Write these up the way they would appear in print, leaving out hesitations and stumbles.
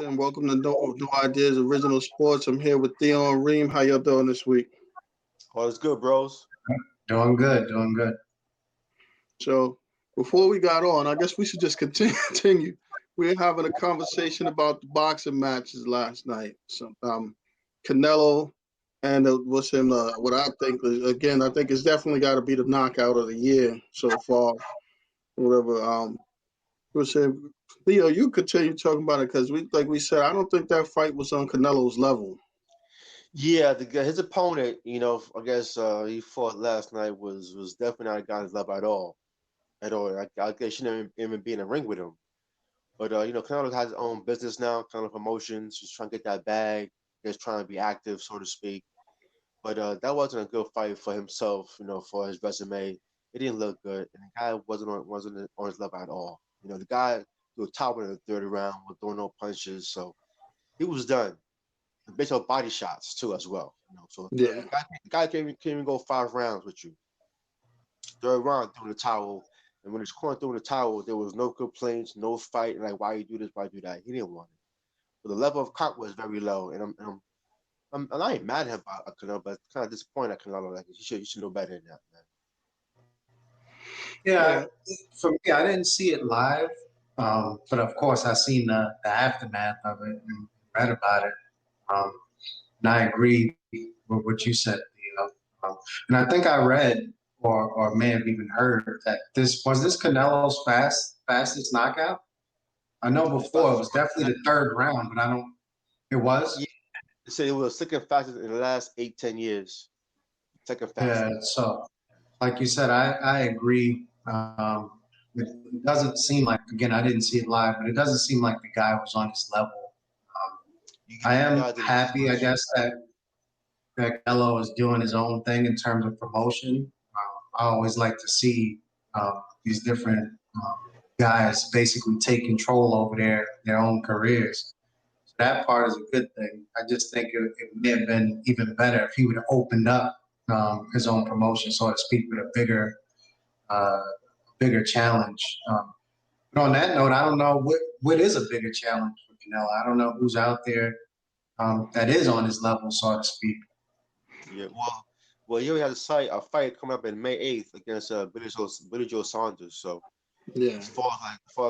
saying? Welcome to No Ideas Original Sports. I'm here with Theo and Reem. How y'all doing this week? Oh, it's good, bros. Doing good, doing good. So before we got on, I guess we should just continue. We were having a conversation about the boxing matches last night. So Canelo and what's him? What I think is, again, I think it's definitely got to be the knockout of the year so far. Whatever. We saying, Theo, you continue talking about it because like we said, I don't think that fight was on Canelo's level. Yeah, his opponent, I guess he fought last night was definitely not a guy's level at all. At all. I guess shouldn't even be in the ring with him. But Canelo has his own business now, kind of promotions, just trying to get that bag, just trying to be active, so to speak. But that wasn't a good fight for himself, for his resume. It didn't look good, and the guy wasn't on his level at all. The guy was top in the third round, was throwing no punches, so he was done. Based on body shots too, as well. So Yeah, the guy can't even go 5 rounds with you. Third round, throwing the towel, and when he's corner throwing the towel, there was no complaints, no fight, like why you do this, why you do that. He didn't want it. But the level of comp was very low, and I'm not even mad at him about Canelo, but kind of disappointed at Canelo. Like you should know better than that, man. Yeah, for me, I didn't see it live, but of course, I seen the aftermath of it and read about it. And I agree with what you said, and I think I read or may have even heard that this Canelo's fastest knockout. I know before it was definitely the third round, but I don't. It was. Yeah, they said it was second fastest in the last 8-10 years. Second fastest. Yeah. So, like you said, I agree. It doesn't seem like, again, I didn't see it live, but it doesn't seem like the guy was on his level. I am happy, I guess, that Canelo is doing his own thing in terms of promotion. I always like to see these different guys basically take control over their own careers. So that part is a good thing. I just think it may have been even better if he would have opened up his own promotion, so to speak, with a bigger challenge. But on that note, I don't know what is a bigger challenge for Canelo. I don't know who's out there that is on his level, so to speak. Yeah, well, you had a fight coming up in May 8th against Billy Joe Saunders. So yeah. as far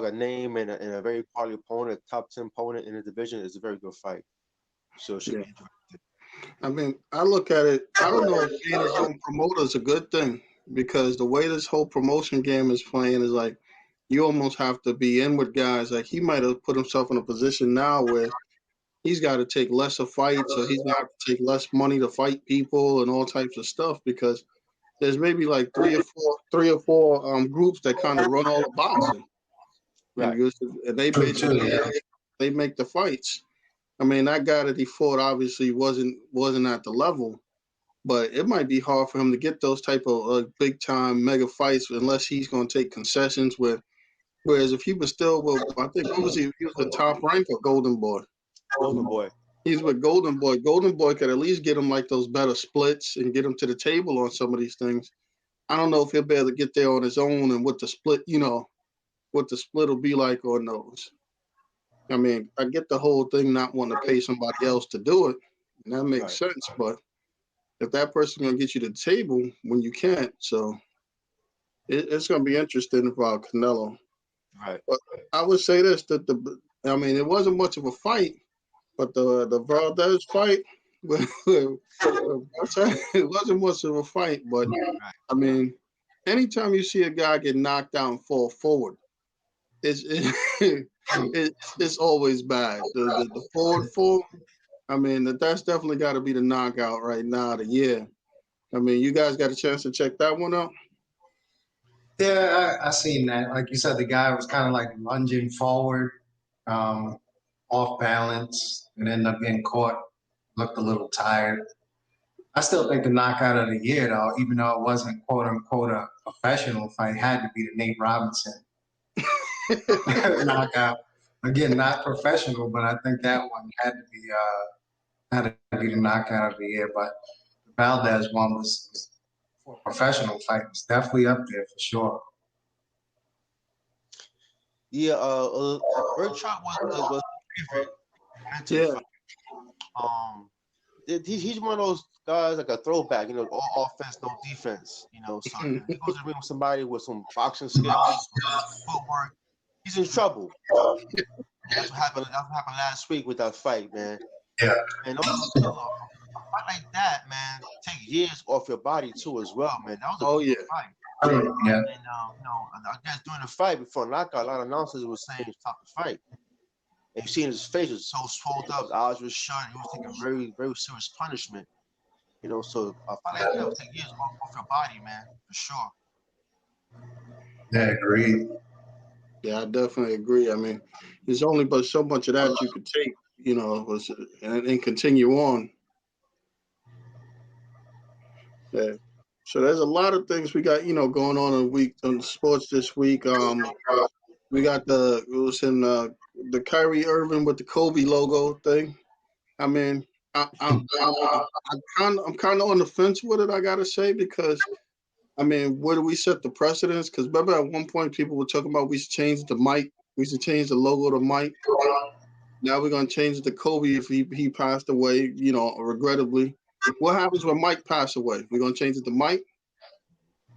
as a name and a very quality opponent, top 10 opponent in the division, is a very good fight. So it should be interesting. I mean, I look at it. I don't know if being his own promoter is a good thing because the way this whole promotion game is playing is like you almost have to be in with guys. Like he might have put himself in a position now where he's got to take lesser fights or he's got to take less money to fight people and all types of stuff because there's maybe like three or four groups that kind of run all the boxing. Right. And they basically they make the fights. I mean, that guy that he fought obviously wasn't at the level, but it might be hard for him to get those type of big time mega fights unless he's going to take concessions. Whereas if he was still, I think what was he? He was the top rank or Golden Boy. Golden Boy. He's with Golden Boy. Golden Boy could at least get him like those better splits and get him to the table on some of these things. I don't know if he'll be able to get there on his own and what the split, what the split will be like on those. I mean, I get the whole thing not wanting to pay somebody else to do it, and that makes sense. But if that person's going to get you to the table when you can't, so it's going to be interesting about Canelo. Right. But I would say this, that it wasn't much of a fight, but the Valdez fight, it wasn't much of a fight. But, I mean, anytime you see a guy get knocked down and fall forward, it's always bad. The forward fall, I mean, that's definitely got to be the knockout right now of the year. I mean, you guys got a chance to check that one out? Yeah, I seen that. Like you said, the guy was kind of like lunging forward, off balance, and ended up getting caught. Looked a little tired. I still think the knockout of the year, though, even though it wasn't quote unquote a professional fight, had to be the Nate Robinson knockout. Again, not professional, but I think that one had to be the knockout of the year. But the Valdez one was for a professional fight. It's definitely up there for sure. Yeah, Berchelt was favorite mentally fight. He's one of those guys like a throwback, all offense, no defense, So if he goes to the ring with somebody with some boxing skills, footwork, he's in trouble. That's what happened last week with that fight, man. Yeah. And also, a fight like that, man, take years off your body too, as well, man. That was a fight. Yeah. And I guess during the fight before knockout, a lot of announcers were saying it's top the fight. And you see his face was so swelled up, the eyes were shut, he was taking very, very serious punishment. So a fight like that would take years off your body, man, for sure. Yeah, agreed. Yeah, I definitely agree. I mean, there's only but so much of that you could take, and continue on. Yeah. So there's a lot of things we got, going on on sports this week. We got the Kyrie Irving with the Kobe logo thing. I mean, I'm kind of on the fence with it. I gotta say, because I mean, where do we set the precedence? Because remember at one point people were talking about we should change the Mike, we should change the logo to Mike. Now we're gonna change it to Kobe if he passed away, regrettably. What happens when Mike passed away? We're gonna change it to Mike,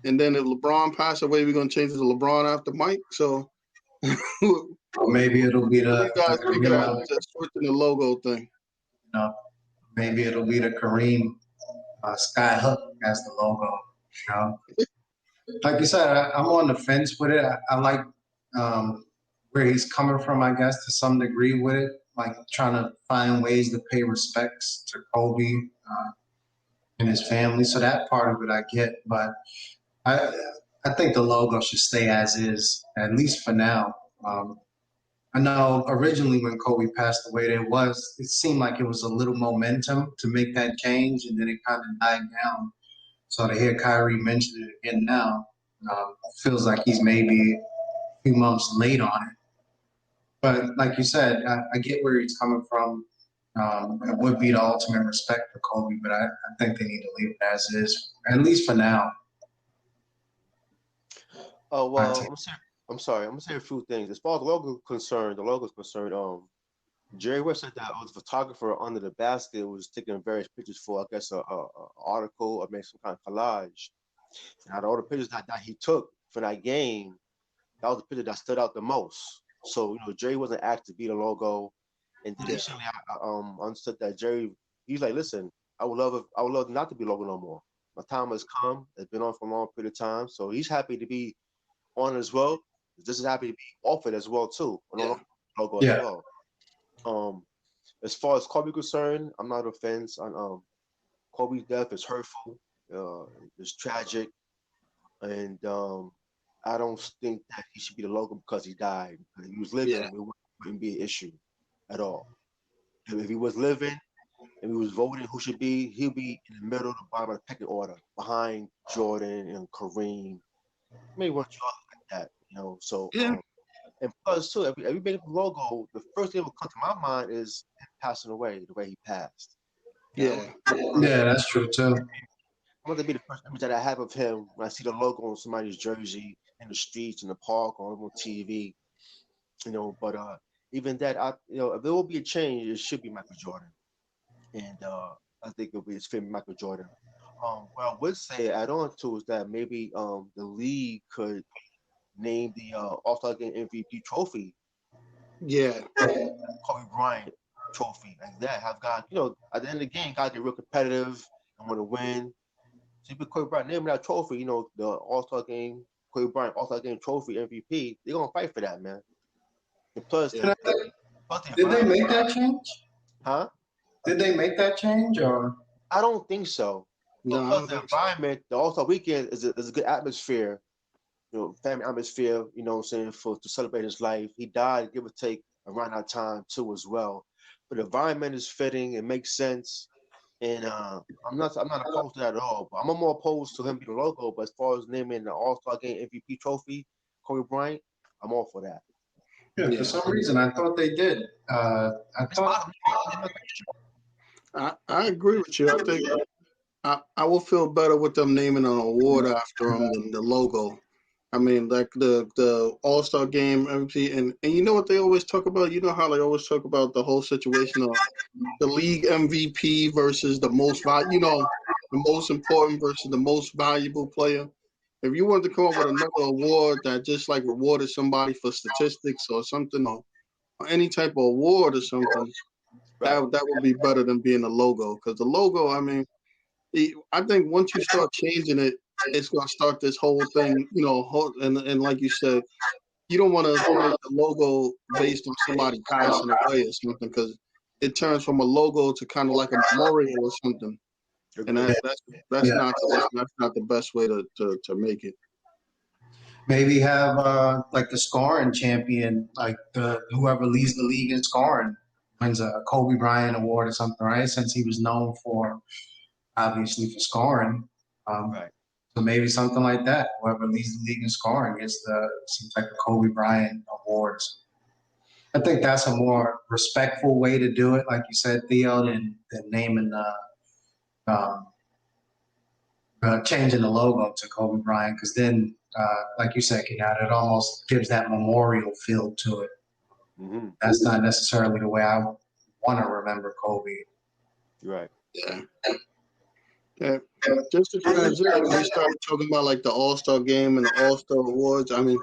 and then if LeBron passed away, we're gonna change it to LeBron after Mike. So maybe it'll be you guys figure out switching the logo thing. Maybe it'll be the Kareem Skyhook as the logo. Like you said, I'm on the fence with it. I like where he's coming from, I guess, to some degree with it, like trying to find ways to pay respects to Kobe and his family. So that part of it I get, but I think the logo should stay as is, at least for now. I know originally when Kobe passed away, it seemed like it was a little momentum to make that change, and then it kind of died down. So to hear Kyrie mention it again now, feels like he's maybe a few months late on it. But like you said, I get where he's coming from. It would be the ultimate respect for Kobe, but I think they need to leave it as is, at least for now. Oh, well, I'm sorry. I'm gonna say a few things. As far as the logo is concerned, Jerry West said that the photographer under the basket was taking various pictures for, I guess, a article or maybe some kind of collage. And out of all the pictures that he took for that game, that was the picture that stood out the most. So Jerry wasn't asked to be the logo. And then recently, I understood that Jerry, he's like, listen, I would love not to be logo no more. My time has come. It's been on for a long period of time. So he's happy to be on as well. This is happy to be offered as well too. Logo as well. As far as Kobe concerned, I'm not offense on Kobe's death is hurtful. It's tragic, and I don't think that he should be the logo because he died. If he was living, it wouldn't be an issue at all. If he was living and he was voting who should be, he'll be in the middle, the bottom of the pecking order, behind Jordan and Kareem. Maybe one like that, So, and plus too, if we make a logo, the first thing that will come to my mind is him passing away the way he passed. Yeah, that's true too. I want to be the first image that I have of him when I see the logo on somebody's jersey in the streets, in the park, or on TV. But even that, if there will be a change, it should be Michael Jordan, and I think it's fit Michael Jordan. What I would say add on to is that maybe the league could name the All-Star Game MVP trophy. Yeah. Kobe Bryant trophy like that. Have got at the end of the game, guys get real competitive and want to win. So you put Kobe Bryant name that trophy, the All-Star Game, Kobe Bryant All-Star Game trophy MVP. They're gonna fight for that, man. And plus, did they make that change? Huh? Did they make that change or? I don't think so. No. Plus the environment, the All-Star Weekend is a good atmosphere. Family atmosphere, what I'm saying, to celebrate his life. He died, give or take, around that time too as well. But the environment is fitting, it makes sense. And I'm not opposed to that at all. But I'm more opposed to him being the logo. But as far as naming the All-Star Game MVP trophy, Kobe Bryant, I'm all for that. Yeah, for some reason I thought they did. I agree with you. I think I will feel better with them naming an award after him than the logo. I mean, like the All-Star game MVP, and you know what they always talk about? You know how they always talk about the whole situation of the league MVP versus the most the most important versus the most valuable player. If you wanted to come up with another award that just like rewarded somebody for statistics or something, or any type of award or something, that would be better than being a logo. Because the logo, I mean, I think once you start changing it, it's gonna start this whole thing, and like you said, you don't want to make the logo based on somebody passing away or something, because it turns from a logo to kind of like a memorial or something, and that's Yeah. not the best way to make it. Maybe have like the scoring champion, like whoever leads the league in scoring wins a Kobe Bryant award or something, right? Since he was known for obviously for scoring. Right. So maybe something like that. Whoever leads the league in scoring gets some type of Kobe Bryant awards. I think that's a more respectful way to do it, like you said, Theo, than naming um, changing the logo to Kobe Bryant, because then, like you said, Kenyatta, it almost gives that memorial feel to it. Mm-hmm. That's not necessarily the way I want to remember Kobe. Right. Yeah. Yeah. Just to transition, we started talking about like the All-Star game and the All-Star awards. I mean,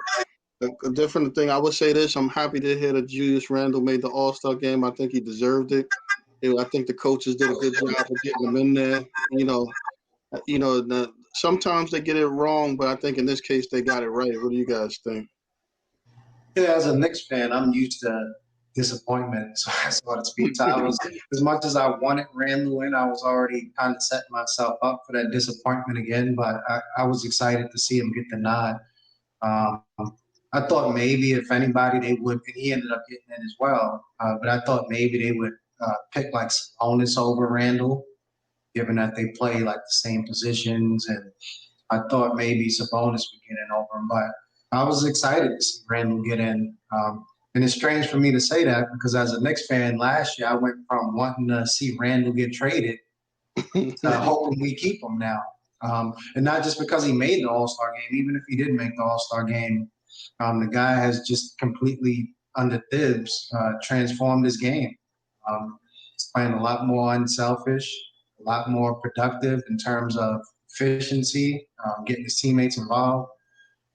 a different thing. I would say this: I'm happy to hear that Julius Randle made the All-Star game. I think he deserved it. I think the coaches did a good job of getting him in there. Sometimes they get it wrong, but I think in this case they got it right. What do you guys think? Yeah, as a Knicks fan, I'm used to disappointment, so to speak. So I was, as much as I wanted Randall in, I was already kind of setting myself up for that disappointment again. But I was excited to see him get the nod. Um, I thought maybe if anybody they would, and he ended up getting in as well. But I thought maybe they would pick like Sabonis over Randall, given that they play like the same positions, and I thought maybe Sabonis would get in over him, but I was excited to see Randall get in. And it's strange for me to say that because as a Knicks fan last year, I went from wanting to see Randall get traded to hoping we keep him now. And not just because he made the All-Star game, even if he did make the All-Star game, the guy has just completely, under Thibs, transformed his game. He's playing a lot more unselfish, a lot more productive in terms of efficiency, getting his teammates involved.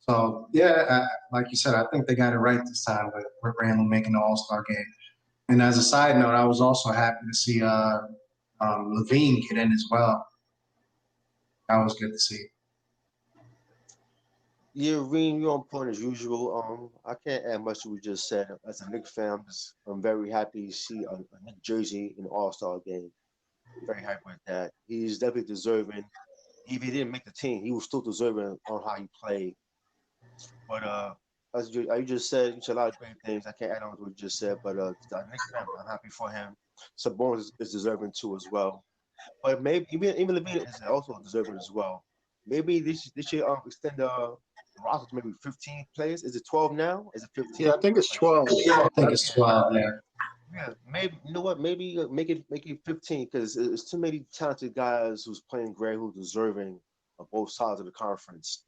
So, yeah, like you said, I think they got it right this time with Randall making the All-Star game. And as a side note, I was also happy to see Levine get in as well. That was good to see. Yeah, Reem, you're on point as usual. I can't add much to what you just said. As a Knicks fan, I'm very happy to see a Knicks jersey in the All-Star game. Very happy with that. He's definitely deserving. If he didn't make the team, he was still deserving on how he played. But as you just said, you said a lot of great things. I can't add on to what you just said, but the Knicks fan, I'm happy for him. Sabonis is deserving too as well. But maybe even Levine is also deserving as well. Maybe this should extend the roster to maybe 15 players. Is it 12 now? Is it 15? Yeah, I think it's 12. I think it's 12 there. Yeah, maybe you know what? Maybe make it 15 because it's too many talented guys who's playing great who's deserving of both sides of the conference.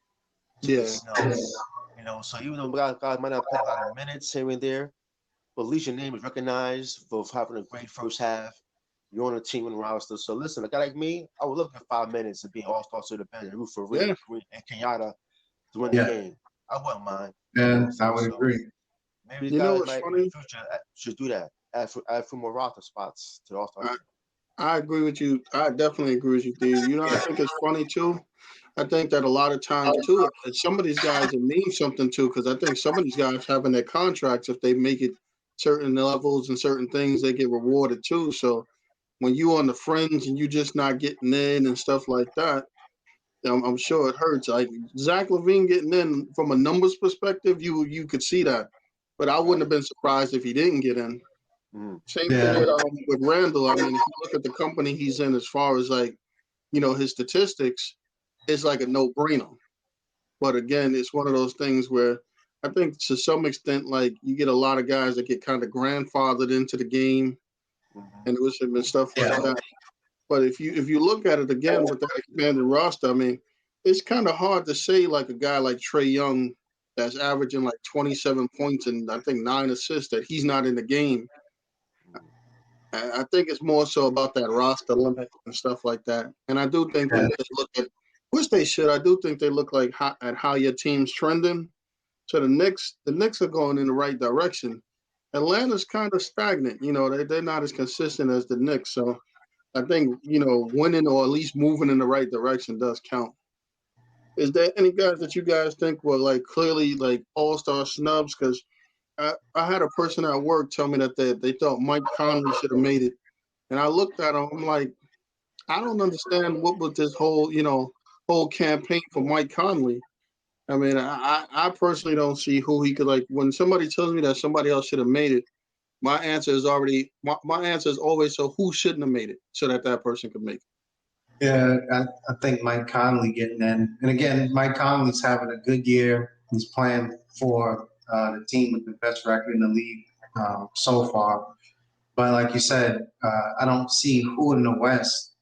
Yeah. So even though guys might not play a lot of minutes here and there, but at least your name is recognized for having a great first half. You're on a team and roster. So listen, a guy like me, I would love to get 5 minutes and be an all-star to the bench and root for Reed and Kenyatta to win the game. I wouldn't mind. Yeah, I would agree. Maybe the guys might in the future should do that. Add for more roster spots to the all-star. I agree with you. I definitely agree with you, Steve. I think it's funny too. I think that a lot of times too, some of these guys it means something too, because I think some of these guys having their contracts, if they make it certain levels and certain things, they get rewarded too. So when you on the fringe and you just not getting in and stuff like that, I'm sure it hurts. Like Zach LaVine getting in from a numbers perspective, you could see that, but I wouldn't have been surprised if he didn't get in. Same thing with Randall. I mean, if you look at the company he's in, as far as like, his statistics, it's like a no-brainer. But again, it's one of those things where I think to some extent, like you get a lot of guys that get kind of grandfathered into the game, and stuff like that. But if you look at it again with that expanded roster, I mean, it's kind of hard to say like a guy like Trae Young that's averaging like 27 points and I think 9 assists that he's not in the game. I think it's more so about that roster limit and stuff like that. And I do think that they look at, which they should. I do think they look like at how your team's trending. So the Knicks are going in the right direction. Atlanta's kind of stagnant. You know, they're not as consistent as the Knicks. So I think, you know, winning or at least moving in the right direction does count. Is there any guys that you guys think were like clearly like all-star snubs? Because I had a person at work tell me that they thought Mike Conley should have made it. And I looked at him, I'm like, I don't understand what was this whole, you know, whole campaign for Mike Conley. I mean, I personally don't see who he could like. When somebody tells me that somebody else should have made it, my answer is always so who shouldn't have made it so that person could make it. Yeah, I think Mike Conley getting in. And again, Mike Conley's having a good year. He's playing for the team with the best record in the league so far. But like you said, I don't see who in the West,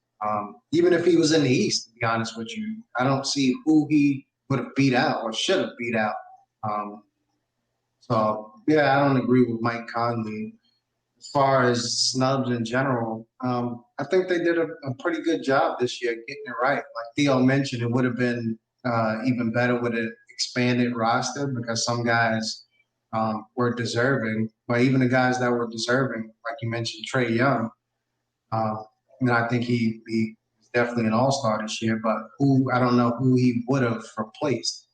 even if he was in the East, to be honest with you, I don't see who he would have beat out or should have beat out. So, yeah, I don't agree with Mike Conley. As far as snubs in general, I think they did a pretty good job this year getting it right. Like Theo mentioned, it would have been even better with an expanded roster because some guys were deserving, but even the guys that were deserving, like you mentioned, Trae Young, and I think he's definitely an all-star this year, but I don't know who he would have replaced.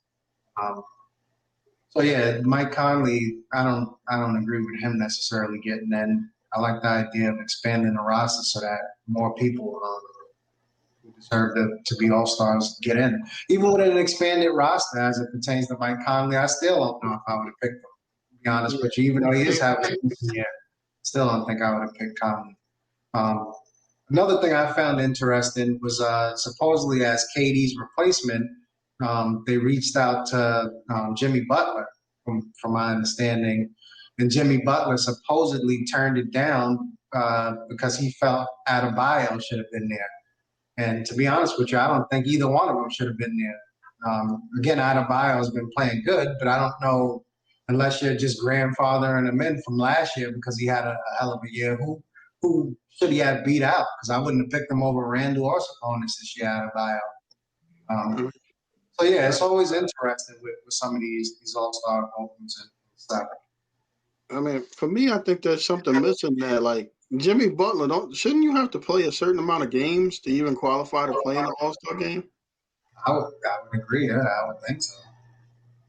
So yeah, Mike Conley, I don't agree with him necessarily getting in. I like the idea of expanding the roster so that more people who deserve to be all-stars get in. Even with an expanded roster as it pertains to Mike Conley, I still don't know if I would have picked him, to be honest with you. Even though he is having a decent year, still don't think I would have picked Conley. Another thing I found interesting was supposedly as KD's replacement, they reached out to Jimmy Butler, from my understanding, and Jimmy Butler supposedly turned it down because he felt Adebayo should have been there. And to be honest with you, I don't think either one of them should have been there. Again, Adebayo has been playing good, but I don't know, unless you're just grandfathering him in from last year because he had a hell of a year, who should he have beat out? Because I wouldn't have picked him over Randall or Sabonis this year, Adebayo. So yeah, it's always interesting with some of these all-star opens and stuff. I mean, for me, I think there's something missing there. Like Jimmy Butler, shouldn't you have to play a certain amount of games to even qualify to play in the All-Star game? I would agree. Yeah, I would think so.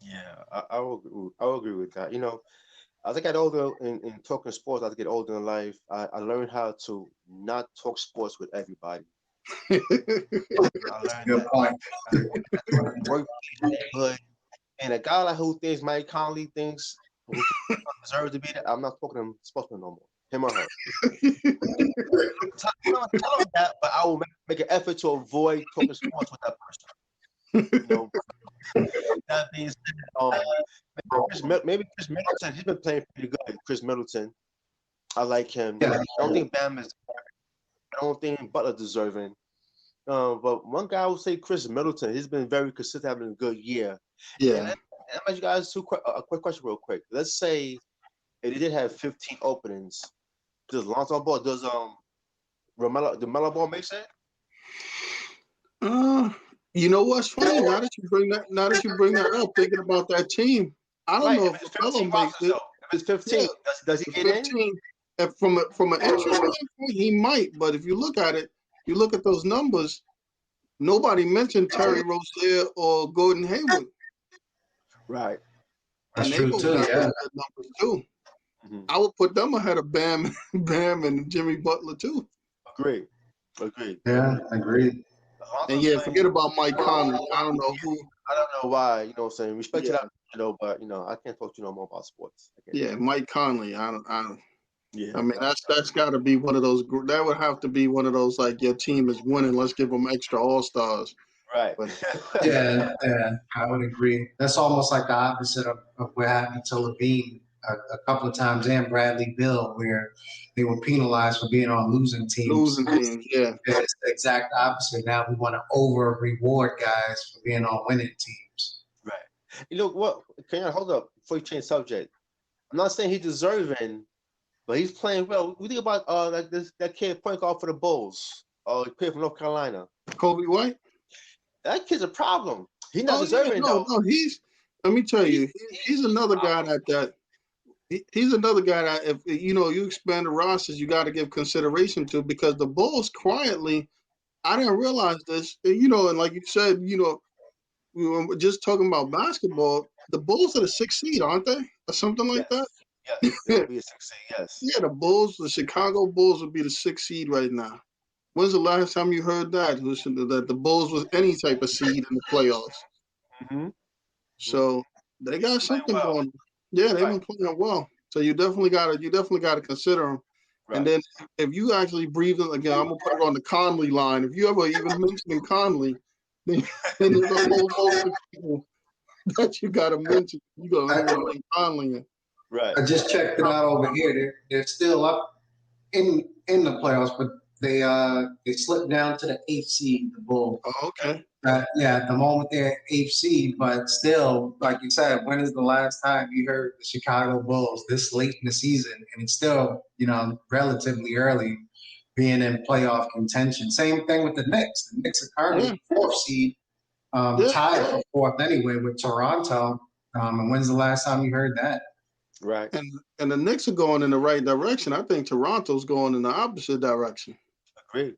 Yeah, I would agree with that. You know, as I get older in talking sports, as I get older in life, I learned how to not talk sports with everybody. I learned Good point. Work good. And a guy like who thinks Mike Conley thinks who deserves to be there, I'm not talking to him sportsman no more. Him or her. Tell him that, but I will make an effort to avoid talking sports with that person. You know, that being said, maybe Chris Middleton, he's been playing pretty good. Chris Middleton, I like him. Yeah. I don't think Bam is. I don't think Butler deserving. But one guy I would say Chris Middleton. He's been very consistent, having a good year. Yeah. And I ask you guys a quick question, real quick. Let's say if they did have 15 openings, does Lonzo Ball, does Melo Ball make sense? You know what's funny? Now that you bring that up, thinking about that team, I don't know if LaMelo makes it. If it's 15, does he get 15, in? If from an interest standpoint, he might. But if you look at it, you look at those numbers. Nobody mentioned Terry Rozier or Gordon Hayward. Right. That's and true they both too. got Yeah. good numbers too. Mm-hmm. I would put them ahead of Bam, and Jimmy Butler too. Agreed. Yeah, agreed. And yeah, forget about Mike Conley. I don't know why. You know what I'm saying? Respect to that, you know, but you know, I can't talk to you no more about sports. Yeah, Mike Conley. I don't. Yeah. I mean, that's got to be one of those. That would have to be one of those like your team is winning. Let's give them extra all-stars. Right. But, yeah, I would agree. That's almost like the opposite of what happened to Levine a couple of times, and Bradley Beal, where they were penalized for being on losing teams. Losing teams, yeah. It's the exact opposite. Now we want to over reward guys for being on winning teams. Right. You know what? Can you hold up before you change subject? I'm not saying he's deserving, but he's playing well. We think about that kid point guard for the Bulls. He played from North Carolina. Kobe White. That kid's a problem. He's not deserving though. No, let me tell you, he's another guy he's another guy that if you expand the rosters, you got to give consideration to, because the Bulls quietly, I didn't realize this, and like you said, we were just talking about basketball. The Bulls are the 6th seed, aren't they, or something like that? Yes, they'll be a 6th seed. Yes. Yeah, the Chicago Bulls would be the 6th seed right now. When's the last time you heard that the Bulls was any type of seed in the playoffs? Mm-hmm. So they got something going on. Yeah, they've been playing well. So you definitely gotta consider them. Right. And then if you actually breathe in again, I'm gonna put it on the Conley line. If you ever even mention Conley, then there's a whole host of people that you gotta mention. You gotta mention Conley. Right. I just checked it out over here. They're still up in the playoffs, but they slipped down to the 8th seed, the Bulls. Oh, okay. At the moment they're 8th seed, but still, like you said, when is the last time you heard the Chicago Bulls this late in the season, and it's still, relatively early, being in playoff contention? Same thing with the Knicks. The Knicks are currently 4th seed, tied for 4th anyway with Toronto. And when's the last time you heard that? Right. And the Knicks are going in the right direction. I think Toronto's going in the opposite direction. Agreed.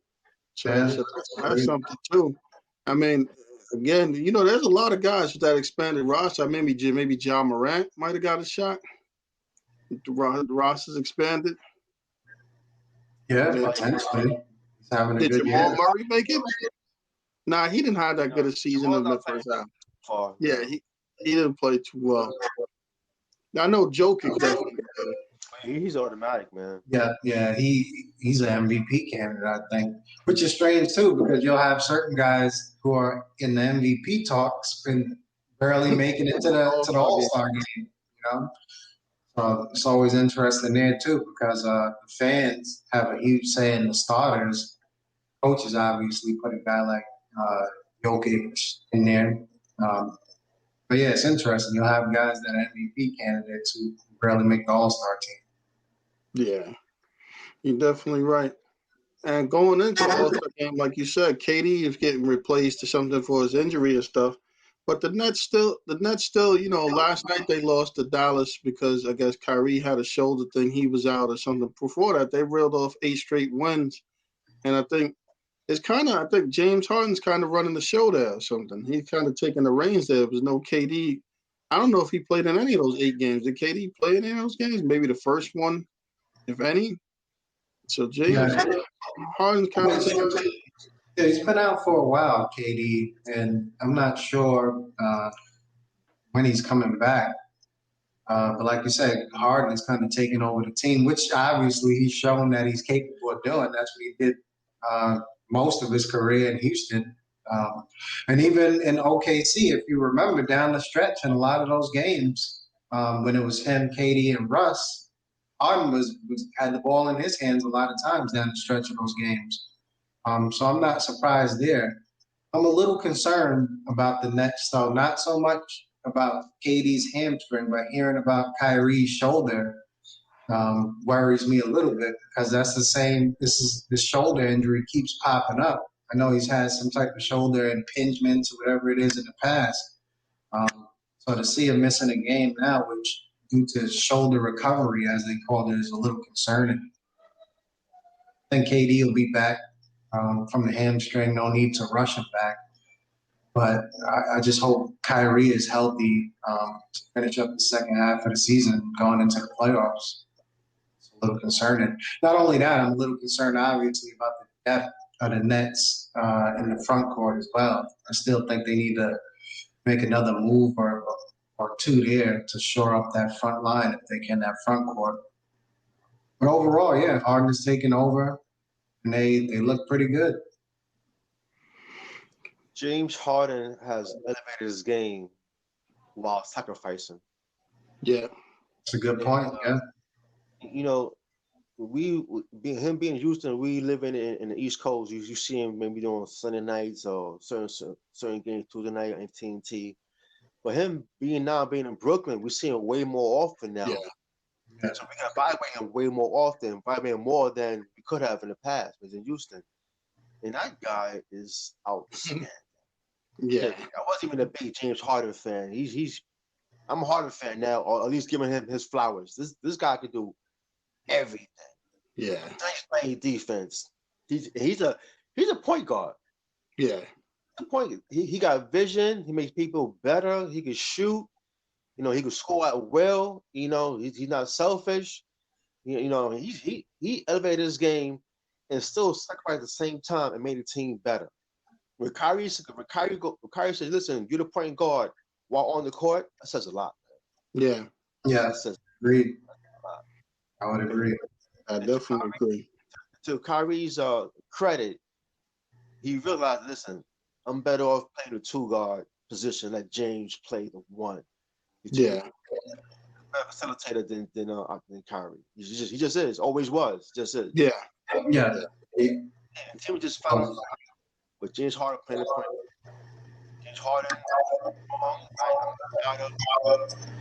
So that's something too. I mean, again, there's a lot of guys with that expanded roster. Maybe John Morant might have got a shot. The roster's expanded. Yeah, potentially. He's having a Did good Jamal year. Murray make it? Nah, he didn't have that good a season in the first half. Yeah, he didn't play too well. I know Jokic definitely did. He's automatic, man. Yeah, he's an MVP candidate, I think, which is strange too, because you'll have certain guys who are in the MVP talks and barely making it to the All-Star game. So it's always interesting there too, because the fans have a huge say in the starters. Coaches obviously put a guy like Jokic in there. But yeah, it's interesting. You'll have guys that are MVP candidates who barely make the All-Star team. Yeah, you're definitely right. And going into the All-Star game, like you said, KD is getting replaced or something for his injury and stuff. But the Nets still, last night they lost to Dallas because I guess Kyrie had a shoulder thing. He was out or something. Before that, they reeled off 8 straight wins. And I think James Harden's kind of running the show there or something. He's kind of taking the reins there. There's no KD. I don't know if he played in any of those 8 games. Did KD play in any of those games? Maybe the first one, if any. So James Harden's kind of taking. Yeah, he's been out for a while, KD, and I'm not sure when he's coming back. But like you said, Harden is kind of taking over the team, which obviously he's shown that he's capable of doing. That's what he did most of his career in Houston. And even in OKC, if you remember down the stretch in a lot of those games, when it was him, KD, and Russ, Harden had the ball in his hands a lot of times down the stretch of those games. So I'm not surprised there. I'm a little concerned about the Nets, though, not so much about KD's hamstring, but hearing about Kyrie's shoulder worries me a little bit, because that's the same. This shoulder injury keeps popping up. I know he's had some type of shoulder impingements or whatever it is in the past. So to see him missing a game now, which due to shoulder recovery, as they call it, is a little concerning. I think KD will be back from the hamstring. No need to rush him back. But I just hope Kyrie is healthy to finish up the second half of the season going into the playoffs. It's a little concerning. Not only that, I'm a little concerned, obviously, about the depth of the Nets in the front court as well. I still think they need to make another move or two there to shore up that front line if they can, that front court. But overall, yeah, Harden is taking over, and they look pretty good. James Harden has elevated his game while sacrificing. Yeah. That's a good point. Yeah. You know, him being in Houston, we living in the East Coast. You see him maybe doing Sunday nights or certain games Tuesday night on TNT. But him being in Brooklyn, we see him way more often now. Yeah. So we can evaluate him way more often, evaluate him more than we could have in the past. Was in Houston, and that guy is outstanding. Yeah. I wasn't even a big James Harden fan. I'm a Harden fan now, or at least giving him his flowers. This guy can do everything. Yeah. He's playing defense. He's a point guard. Yeah. He got vision. He makes people better. He can shoot. You know, he can score at will. You know, he's not selfish. You know, he elevated his game and still sacrificed at the same time and made the team better. When Kyrie said, "Listen, you're the point guard while on the court," that says a lot. Yeah. Yeah. Agreed. I would agree. I definitely agree. To Kyrie's credit, he realized, listen, I'm better off playing the 2 guard position. Let James play the 1. Yeah. Better facilitator than Kyrie. He just is. Always was. Just is. Yeah. Yeah. And Tim just found with James Harden playing the point. James Harden,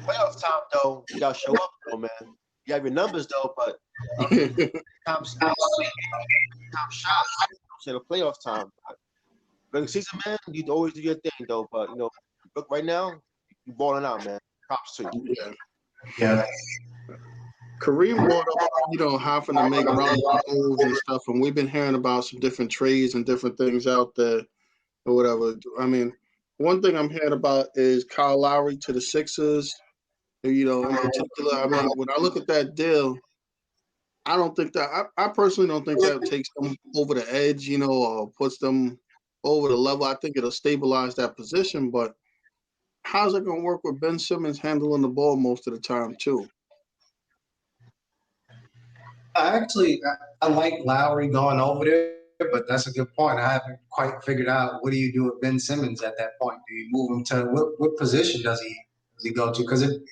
playoff time though, you gotta show up though, man. You have your numbers though, but time shot. Say the playoff time. Regular season, man, you always do your thing though. But you know, look right now, you balling out, man. Props to you. Yeah. Yeah. Kareem brought up, you know, having to make roster moves and stuff, and we've been hearing about some different trades and different things out there or whatever. I mean, one thing I'm hearing about is Kyle Lowry to the Sixers. You know, in particular, I mean, when I look at that deal, I don't think that I personally don't think that takes them over the edge, you know, or puts them over the level. I think it'll stabilize that position, but how's it going to work with Ben Simmons handling the ball most of the time too? I like Lowry going over there, but that's a good point. I haven't quite figured out what do you do with Ben Simmons at that point. Do you move him to what position does he go to? Because it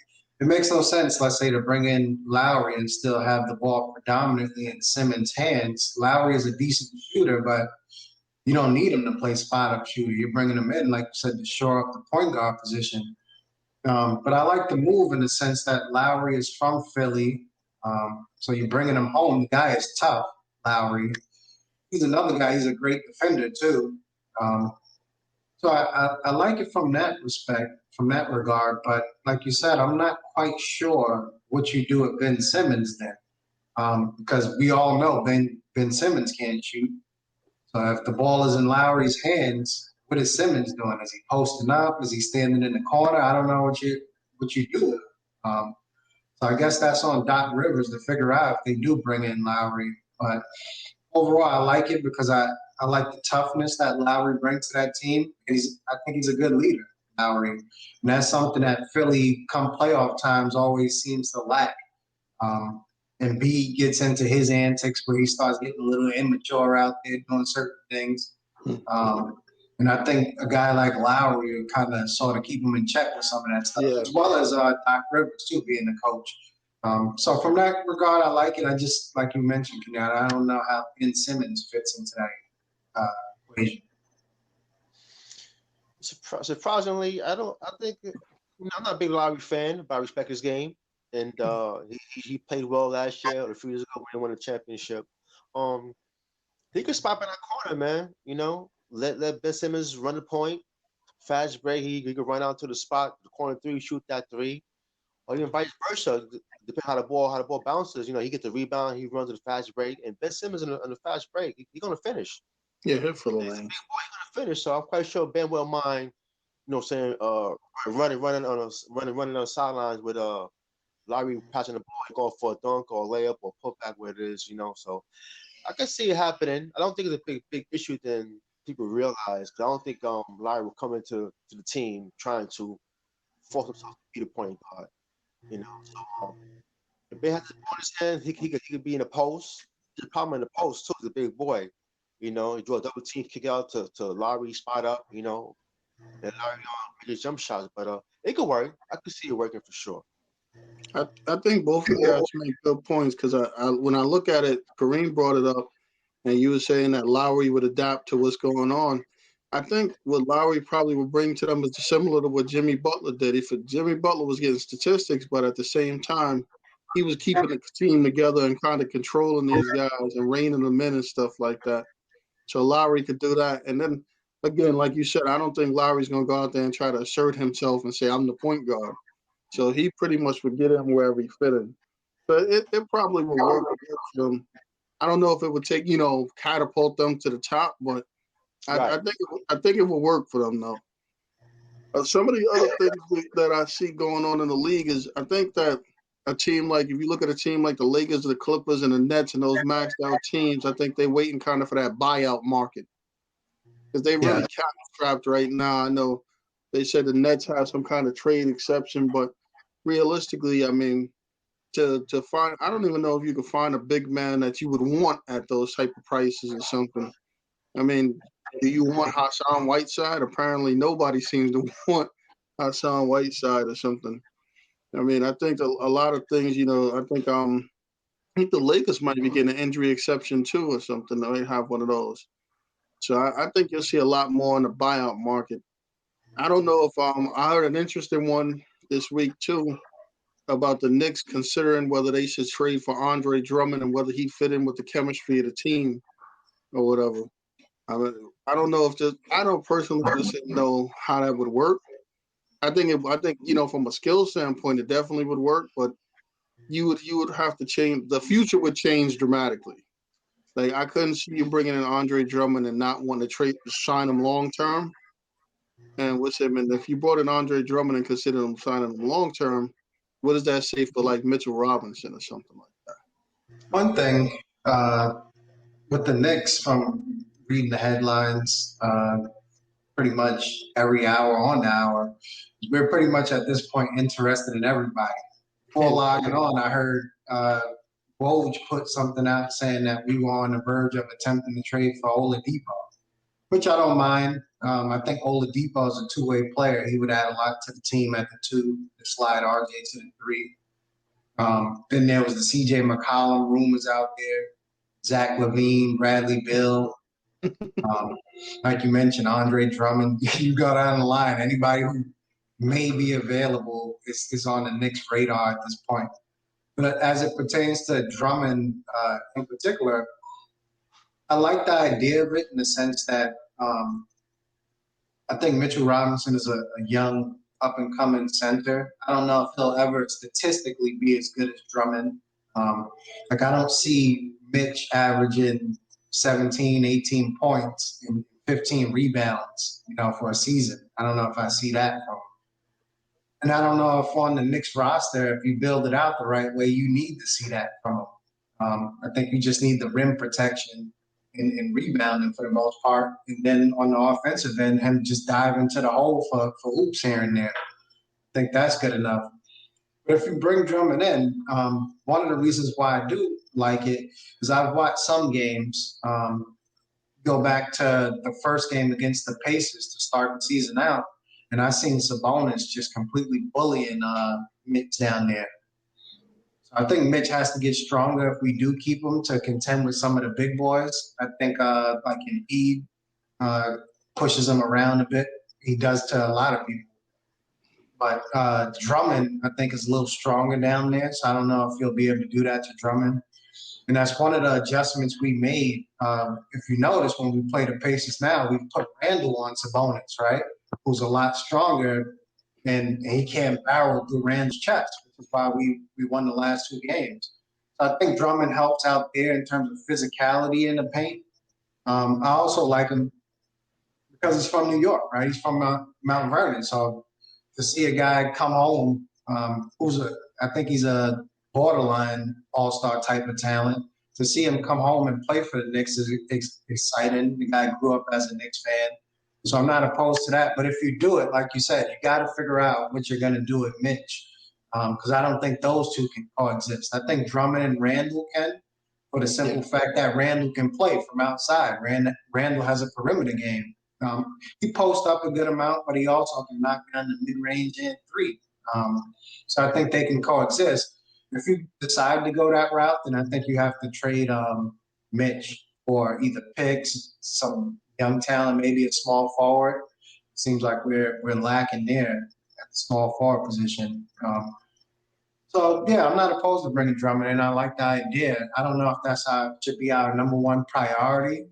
makes no sense, let's say, to bring in Lowry and still have the ball predominantly in Simmons' hands. Lowry is a decent shooter, but you don't need him to play spot-up shooter. You're bringing him in, like you said, to shore up the point guard position. But I like the move in the sense that Lowry is from Philly. So you're bringing him home. The guy is tough, Lowry. He's another guy. He's a great defender, too. So I like it from that respect, from that regard. But like you said, I'm not quite sure what you do with Ben Simmons then. Because we all know Ben Simmons can't shoot. So if the ball is in Lowry's hands, what is Simmons doing? Is he posting up? Is he standing in the corner? I don't know what you do. So I guess that's on Doc Rivers to figure out if they do bring in Lowry. But overall, I like it because I like the toughness that Lowry brings to that team. I think he's a good leader, Lowry. And that's something that Philly, come playoff times, always seems to lack. And B gets into his antics where he starts getting a little immature out there doing certain things. And I think a guy like Lowry will kind of sort of keep him in check with some of that stuff, as well as Doc Rivers, too, being the coach. So from that regard, I like it. I just, like you mentioned, Kenyatta, I don't know how Ben Simmons fits into that equation. Surprisingly, I'm not a big Lowry fan, but I respect his game. And he played well last year or a few years ago when he won a championship. He could spot in that corner, man. You know, let Ben Simmons run the point, fast break. He could run out to the spot, the corner 3, shoot that 3, or even vice versa, depending how the ball bounces. You know, he gets the rebound, he runs to the fast break, and Ben Simmons in the fast break, he's gonna finish. Yeah, hit for the He's a lane. big boy, he's gonna finish. So I'm quite sure Ben will mind, you know, saying running on the sidelines with Lowry passing the ball, going for a dunk or a layup or putback where it is, you know. So I can see it happening. I don't think it's a big issue than people realize, because I don't think Lowry will come into the team trying to force himself to be the point guard, you know. So if Ben has the ball in his hand, he could be in the post. The problem in the post too is a big boy, you know. He draw a double team, kick out to Lowry, spot up, you know, and Lowry make his jump shots. But it could work. I could see it working for sure. I think both of you guys make good points because when I look at it, Kareem brought it up, and you were saying that Lowry would adapt to what's going on. I think what Lowry probably would bring to them is similar to what Jimmy Butler did. If Jimmy Butler was getting statistics, but at the same time, he was keeping the team together and kind of controlling these guys and reining them in and stuff like that. So Lowry could do that. And then again, like you said, I don't think Lowry's going to go out there and try to assert himself and say, I'm the point guard. So he pretty much would get in wherever he fit in. But it probably will work against them. I don't know if it would take, catapult them to the top, but Right. I think it will work for them though. Some of the other things that I see going on in the league is I think that a team like if you look at a team like the Lakers, the Clippers, and the Nets, and those maxed out teams, I think they're waiting kind of for that buyout market because they really cap strapped right now. I know they said the Nets have some kind of trade exception, but realistically, I mean, to find, I don't even know if you could find a big man that you would want at those type of prices or something. I mean, do you want Hassan Whiteside? Apparently, nobody seems to want Hassan Whiteside or something. I mean, I think a lot of things. I think the Lakers might be getting an injury exception too or something. They have one of those. So I think you'll see a lot more in the buyout market. I don't know if I heard an interesting one this week too about the Knicks considering whether they should trade for Andre Drummond and whether he fit in with the chemistry of the team or whatever. I don't know if I don't personally just know how that would work. I think from a skill standpoint it definitely would work, but you would have to change. The future would change dramatically. Like I couldn't see you bringing in Andre Drummond and not want to sign him long term. And with him, and if you brought in Andre Drummond and considered him signing him long term, what does that say for like Mitchell Robinson or something like that? One thing with the Knicks, from reading the headlines pretty much every hour on the hour, we're pretty much at this point interested in everybody. Before logging on, I heard Woj put something out saying that we were on the verge of attempting to trade for Oladipo, which I don't mind. I think Oladipo is a two-way player. He would add a lot to the team at the two, to slide RJ to the three. Then there was the CJ McCollum rumors out there, Zach LaVine, Bradley Beal. Like you mentioned, Andre Drummond. You go down the line. Anybody who may be available is on the Knicks' radar at this point. But as it pertains to Drummond in particular, I like the idea of it in the sense that I think Mitchell Robinson is a young, up-and-coming center. I don't know if he'll ever statistically be as good as Drummond. I don't see Mitch averaging 17, 18 points and 15 rebounds, for a season. I don't know if I see that from him. And I don't know if on the Knicks roster, if you build it out the right way, you need to see that from him. I think you just need the rim protection and rebounding for the most part. And then on the offensive end, him just dive into the hole for hoops here and there. I think that's good enough. But if you bring Drummond in, one of the reasons why I do like it is I've watched some games, go back to the first game against the Pacers to start the season out, and I seen Sabonis just completely bullying Mitch down there. So I think Mitch has to get stronger if we do keep him to contend with some of the big boys. I think like Embiid pushes him around a bit. He does to a lot of people. But Drummond, I think, is a little stronger down there, so I don't know if he'll be able to do that to Drummond. And that's one of the adjustments we made. If you notice, when we play the Pacers now, we put Randall on Sabonis, right, who's a lot stronger, and he can't barrel through Randall's chest, which is why we won the last two games. So I think Drummond helps out there in terms of physicality in the paint. I also like him because he's from New York, right? He's from Mount Vernon, so to see a guy come home I think he's a borderline all-star type of talent. To see him come home and play for the Knicks is exciting. The guy grew up as a Knicks fan. So I'm not opposed to that. But if you do it, like you said, you got to figure out what you're going to do with Mitch, because I don't think those two can coexist. I think Drummond and Randall can, for the simple fact that Randall can play from outside. Randall has a perimeter game. He posts up a good amount, but he also can knock down the mid-range and three. So I think they can coexist. If you decide to go that route, then I think you have to trade Mitch for either picks, some young talent, maybe a small forward. Seems like we're lacking there at the small forward position. So yeah, I'm not opposed to bringing Drummond in. I like the idea. I don't know if that's how it should be our number one priority.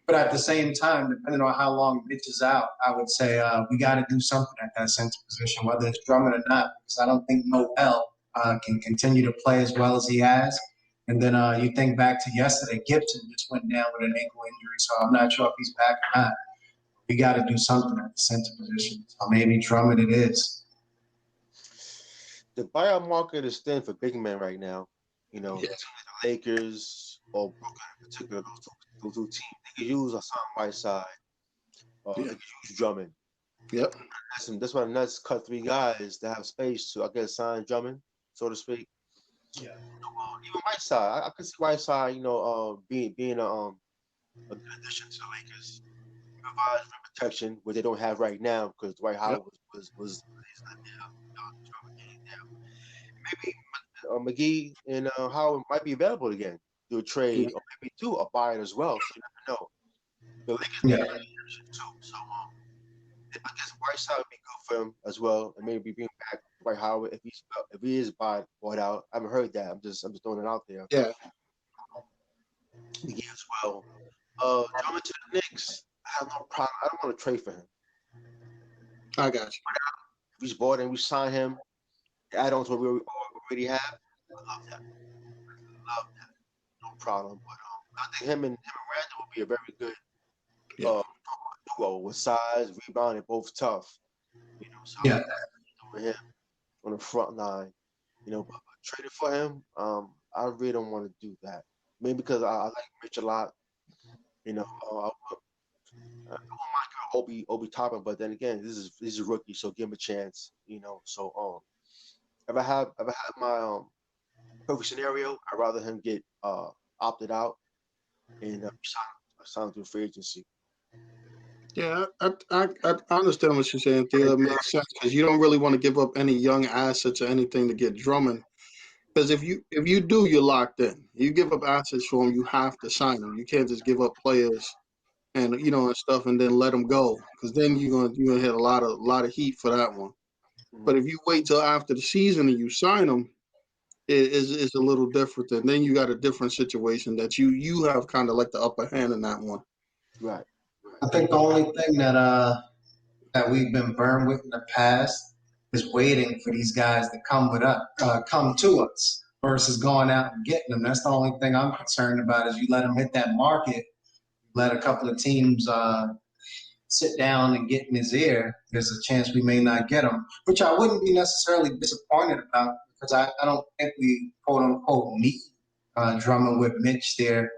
But at the same time, depending on how long Mitch is out, I would say we got to do something at that center position, whether it's Drummond or not, because I don't think Noel can continue to play as well as he has. And then you think back to yesterday, Gibson just went down with an ankle injury, so I'm not sure if he's back or not. We got to do something at the center position. So maybe Drummond it is. The buyout market is thin for big men right now. You know, Yeah. the Lakers or Brooklyn in particular, those two teams, they could use a Hassan Whiteside or they could use Drummond. Yep. That's why the Nets cut 3 guys to have space to, I guess, sign Drummond, so to speak. Yeah. Even Whiteside, I could see Whiteside, being a good addition to the Lakers. He provides rim protection, which they don't have right now because Dwight Howard was maybe McGee and Howard might be available again to a trade, or maybe do a buy it as well. So you never know. The Lakers need too. So I guess Whiteside would be good for him as well, and maybe bring back Dwight Howard if he is bought out. I haven't heard that. I'm just throwing it out there. Yeah. Yeah, as well. Drummond to the Knicks. I have no problem. I don't want to trade for him. I got you. If he's bought and we sign him, add on to what we already have. I love that. No problem. But I think him and Randall would be a very good duo with size, rebound, and both tough. So with him on the front line, but trading for him, I really don't want to do that. Maybe because I like Mitch a lot. I want Obi Toppin, but then again, he's a rookie, so give him a chance. So if I have my perfect scenario, I'd rather him get opted out and sign through free agency. Yeah, I understand what you're saying, Theo. It makes sense because you don't really want to give up any young assets or anything to get Drummond. Because if you do, you're locked in. You give up assets for him, you have to sign them. You can't just give up players and and stuff and then let them go, because then you're gonna hit a lot of heat for that one. Mm-hmm. But if you wait till after the season and you sign them, it's a little different. And then you got a different situation that you have kind of like the upper hand in that one. Right. I think the only thing that we've been burned with in the past is waiting for these guys to come to us versus going out and getting them. That's the only thing I'm concerned about is you let them hit that market, let a couple of teams sit down and get in his ear. There's a chance we may not get him, which I wouldn't be necessarily disappointed about because I don't think we quote unquote need Drummond with Mitch there.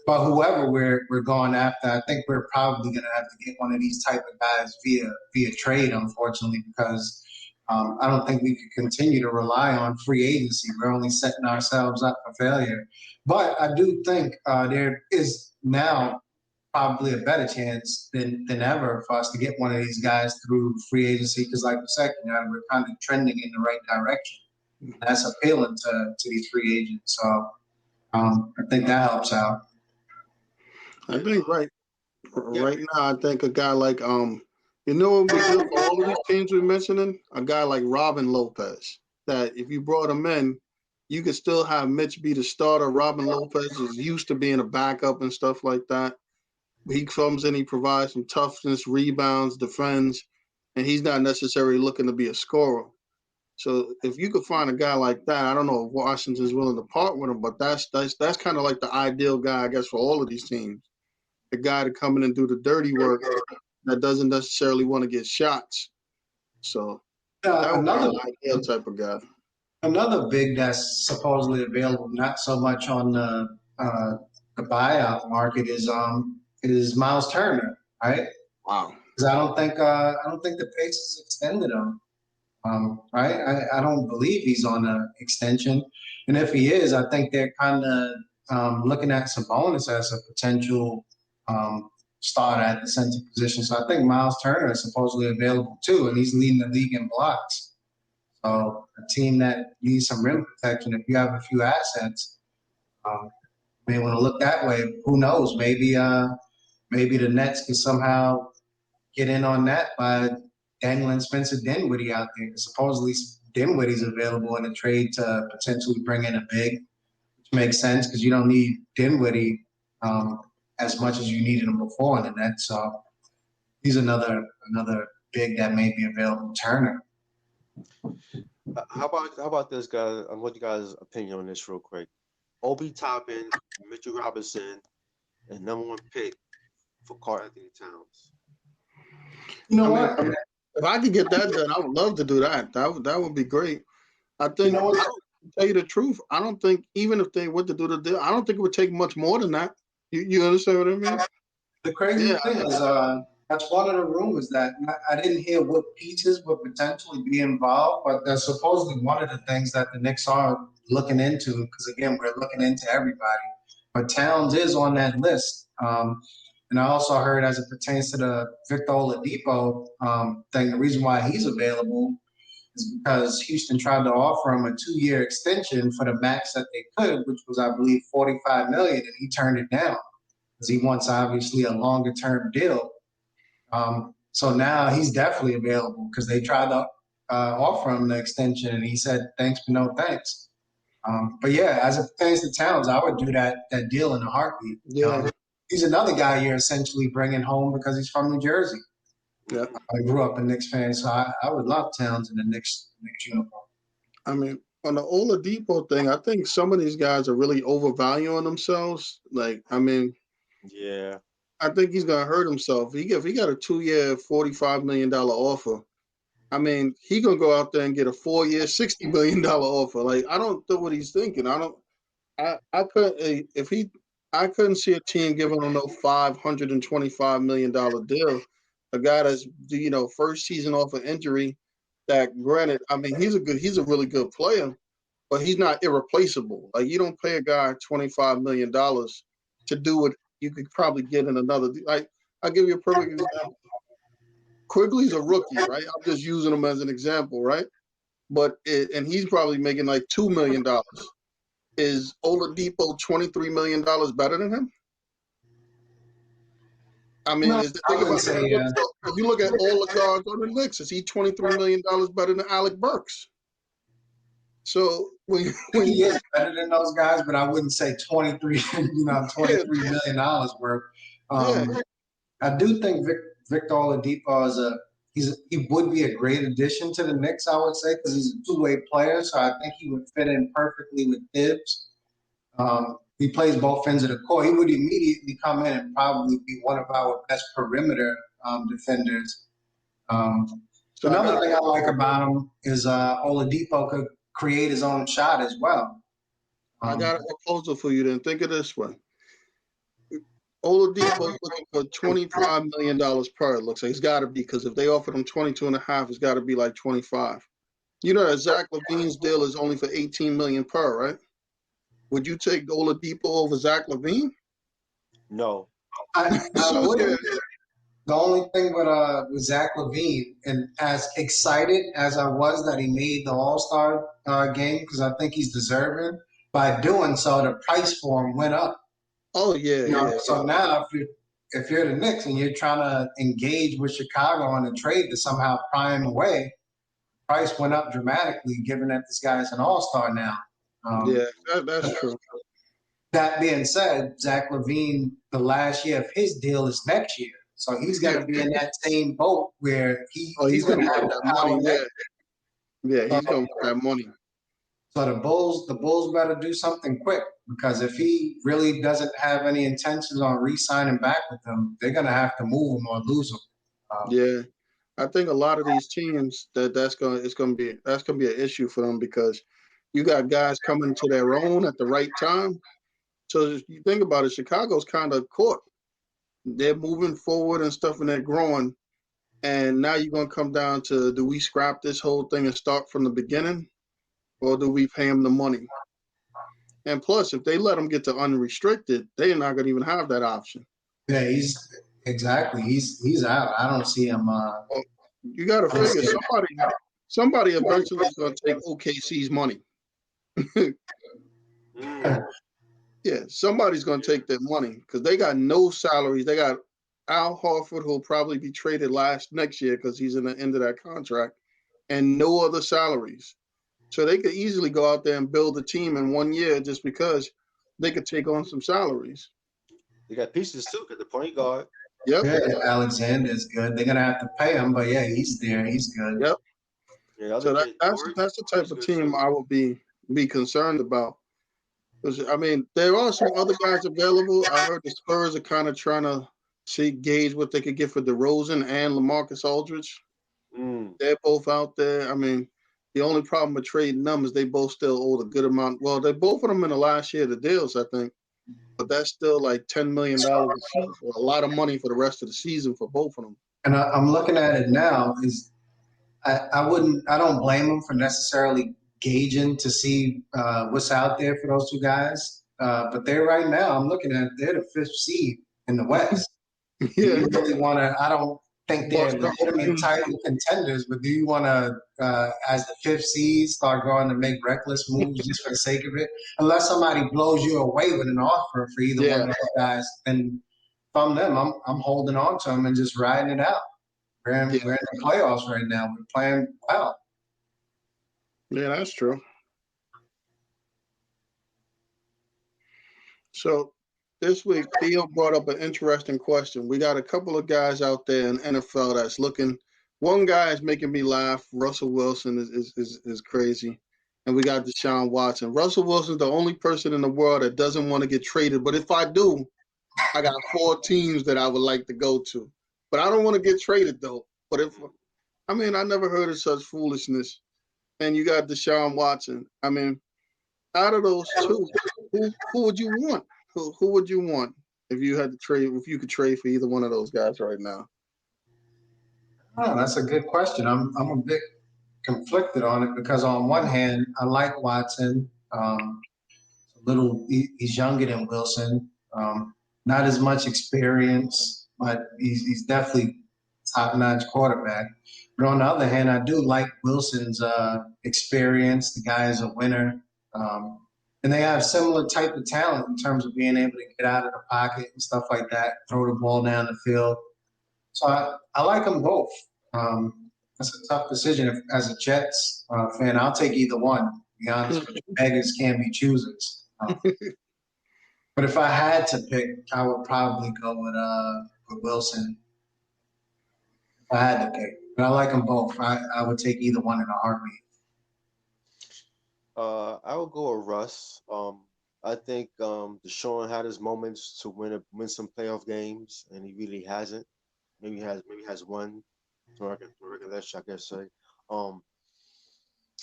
But whoever we're going after, I think we're probably going to have to get one of these type of guys via trade, unfortunately, because I don't think we could continue to rely on free agency. We're only setting ourselves up for failure. But I do think there is now probably a better chance than ever for us to get one of these guys through free agency because, like you said, we're kind of trending in the right direction. That's appealing to these free agents. So I think that helps out. I think right now, I think a guy like what would be good for all of these teams we're mentioning? A guy like Robin Lopez. That if you brought him in, you could still have Mitch be the starter. Robin Lopez is used to being a backup and stuff like that. He comes in, he provides some toughness, rebounds, defends, and he's not necessarily looking to be a scorer. So if you could find a guy like that, I don't know if Washington's willing to part with him, but that's kind of like the ideal guy, I guess, for all of these teams. The guy to come in and do the dirty work that doesn't necessarily want to get shots. So that would be an ideal type of guy. Another big that's supposedly available, not so much on the buyout market, is Miles Turner, right? Wow. Because I don't think the Pacers extended him. Right? I don't believe he's on an extension, and if he is, I think they're kind of looking at Sabonis as a potential starter at the center position. So I think Miles Turner is supposedly available too, and he's leading the league in blocks. So a team that needs some rim protection, if you have a few assets, may want to look that way. Who knows? Maybe the Nets can somehow get in on that by dangling Spencer Dinwiddie out there. Supposedly Dinwiddie's available in a trade to potentially bring in a big, which makes sense because you don't need Dinwiddie as much as you needed him before in the Nets. So he's another big that may be available. Turner. How about this, guys? I want you guys' opinion on this real quick. Obi Toppin, Mitchell Robinson, and #1 pick for Karl Anthony Towns. You know what? If I could get that done, I would love to do that. That would be great. I think, to tell you the truth, I don't think, even if they were to do the deal, I don't think it would take much more than that. You understand what I mean? The crazy thing is, that's one of the rumors that I didn't hear what pieces would potentially be involved, but that's supposedly one of the things that the Knicks are looking into, because again, we're looking into everybody. But Towns is on that list. And I also heard, as it pertains to the Victor Oladipo thing, the reason why he's available is because Houston tried to offer him a 2-year extension for the max that they could, which was, I believe, $45 million, and he turned it down because he wants obviously a longer-term deal. So now he's definitely available because they tried to offer him the extension, and he said thanks but no thanks. But yeah, as it pertains to Towns, I would do that deal in a heartbeat. Yeah. He's another guy you're essentially bringing home because he's from New Jersey. Yeah. I grew up a Knicks fan, so I would love Towns in the Knicks uniform. I mean, on the Oladipo thing, I think some of these guys are really overvaluing themselves. Like, I mean, yeah, I think he's gonna hurt himself. If he got a 2-year, $45 million offer, I mean, he gonna go out there and get a 4-year, $60 million offer. Like, I don't know what he's thinking. I couldn't see a team giving him no $525 million deal. A guy that's first season off an injury. That granted, I mean, he's a really good player, but he's not irreplaceable. Like, you don't pay a guy $25 million to do what you could probably get in another. Like, I'll give you a perfect example. Quigley's a rookie, right? I'm just using him as an example, right? And he's probably making like $2 million. Is Oladipo $23 million better than him? I mean, if you look at all the guards on the Knicks, is he $23 million better than Alec Burks? So when he is better than those guys, but I wouldn't say $23 million worth. I do think Victor Oladipo he would be a great addition to the Knicks, I would say, because he's a two-way player. So I think he would fit in perfectly with Tibbs. He plays both ends of the court. He would immediately come in and probably be one of our best perimeter defenders. So another thing I like about him is Oladipo could create his own shot as well. I got a proposal for you then. Think of this one. Oladipo is looking for $25 million per. It looks like it's got to be, because if they offered him 22 and a half, it's got to be like 25. You know that Zach LaVine's deal is only for $18 million per, right? Would you take Oladipo over Zach LaVine? No. I wouldn't. The only thing with Zach LaVine, and as excited as I was that he made the All-Star game, because I think he's deserving, by doing so, the price for him went up. Oh, yeah. So now if you're the Knicks and you're trying to engage with Chicago on a trade to somehow pry him away, price went up dramatically, given that this guy is an All-Star now. That's true. That being said, Zach LaVine, the last year of his deal is next year. So he's got to be in that same boat where he's going to have that money. Yeah, he's going to get that money. So the Bulls better do something quick, because if he really doesn't have any intentions on re-signing back with them, they're going to have to move him or lose him. I think a lot of these teams that's going to be an issue for them, because you got guys coming to their own at the right time. So you think about it, Chicago's kind of caught. They're moving forward and stuff, and they're growing. And now you're going to come down to, do we scrap this whole thing and start from the beginning, or do we pay him the money? And plus, if they let him get to unrestricted, they're not going to even have that option. Yeah, Exactly. He's out. I don't see him. Well, you got to I don't figure see somebody eventually is going to take OKC's money. Yeah, somebody's going to take their money because they got no salaries. They got Al Horford, who'll probably be traded next year because he's in the end of that contract, and no other salaries. So they could easily go out there and build a team in 1 year just because they could take on some salaries. They got pieces too, because the point guard. Yep. Yeah, Alexander's good. They're gonna have to pay him, but yeah, he's there. He's good. Yep. Yeah, the other So kid, that's the type of good team too. I would be concerned about. Because I mean, there are some other guys available. I heard the Spurs are kind of trying to gauge what they could get for DeRozan and LaMarcus Aldridge. They're both out there. I mean, the only problem with trading them is they both still owe a good amount. Well, they both of them in the last year of the deals, I think. But that's still like $10 million a season, a lot of money for the rest of the season for both of them. And I'm looking at it now. I don't blame them for necessarily gauging to see what's out there for those two guys. But they're right now, I'm looking at, they're the 5th seed in the West. Yeah. Do you really want to, I don't think they're legitimate title contenders, but do you want to, as the 5th seed, start going to make reckless moves just for the sake of it? Unless somebody blows you away with an offer for either one of those guys, then from them, I'm holding on to them and just riding it out. We're in the playoffs right now. We're playing well. Yeah, that's true. So this week, Theo brought up an interesting question. We got a couple of guys out there in NFL that's looking. One guy is making me laugh. Russell Wilson is crazy. And we got Deshaun Watson. Russell Wilson's the only person in the world that doesn't want to get traded. But if I do, I got 4 teams that I would like to go to. But I don't want to get traded, though. But I never heard of such foolishness. And you got Deshaun Watson. I mean, out of those two, who would you want? Who would you want if you had to trade? If you could trade for either one of those guys right now? Oh, that's a good question. I'm a bit conflicted on it because on one hand, I like Watson. He's younger than Wilson. Not as much experience, but he's definitely top-notch quarterback. But on the other hand, I do like Wilson's experience. The guy is a winner. And they have similar type of talent in terms of being able to get out of the pocket and stuff like that, throw the ball down the field. So I like them both. That's a tough decision. As a Jets fan, I'll take either one. To be honest with you, beggars can't be choosers. But if I had to pick, I would probably go with Wilson. If I had to pick, but I like them both. I would take either one in a heartbeat. I would go with Russ. I think Deshaun had his moments to win some playoff games, and he really hasn't. Maybe has one to regulation, I guess say.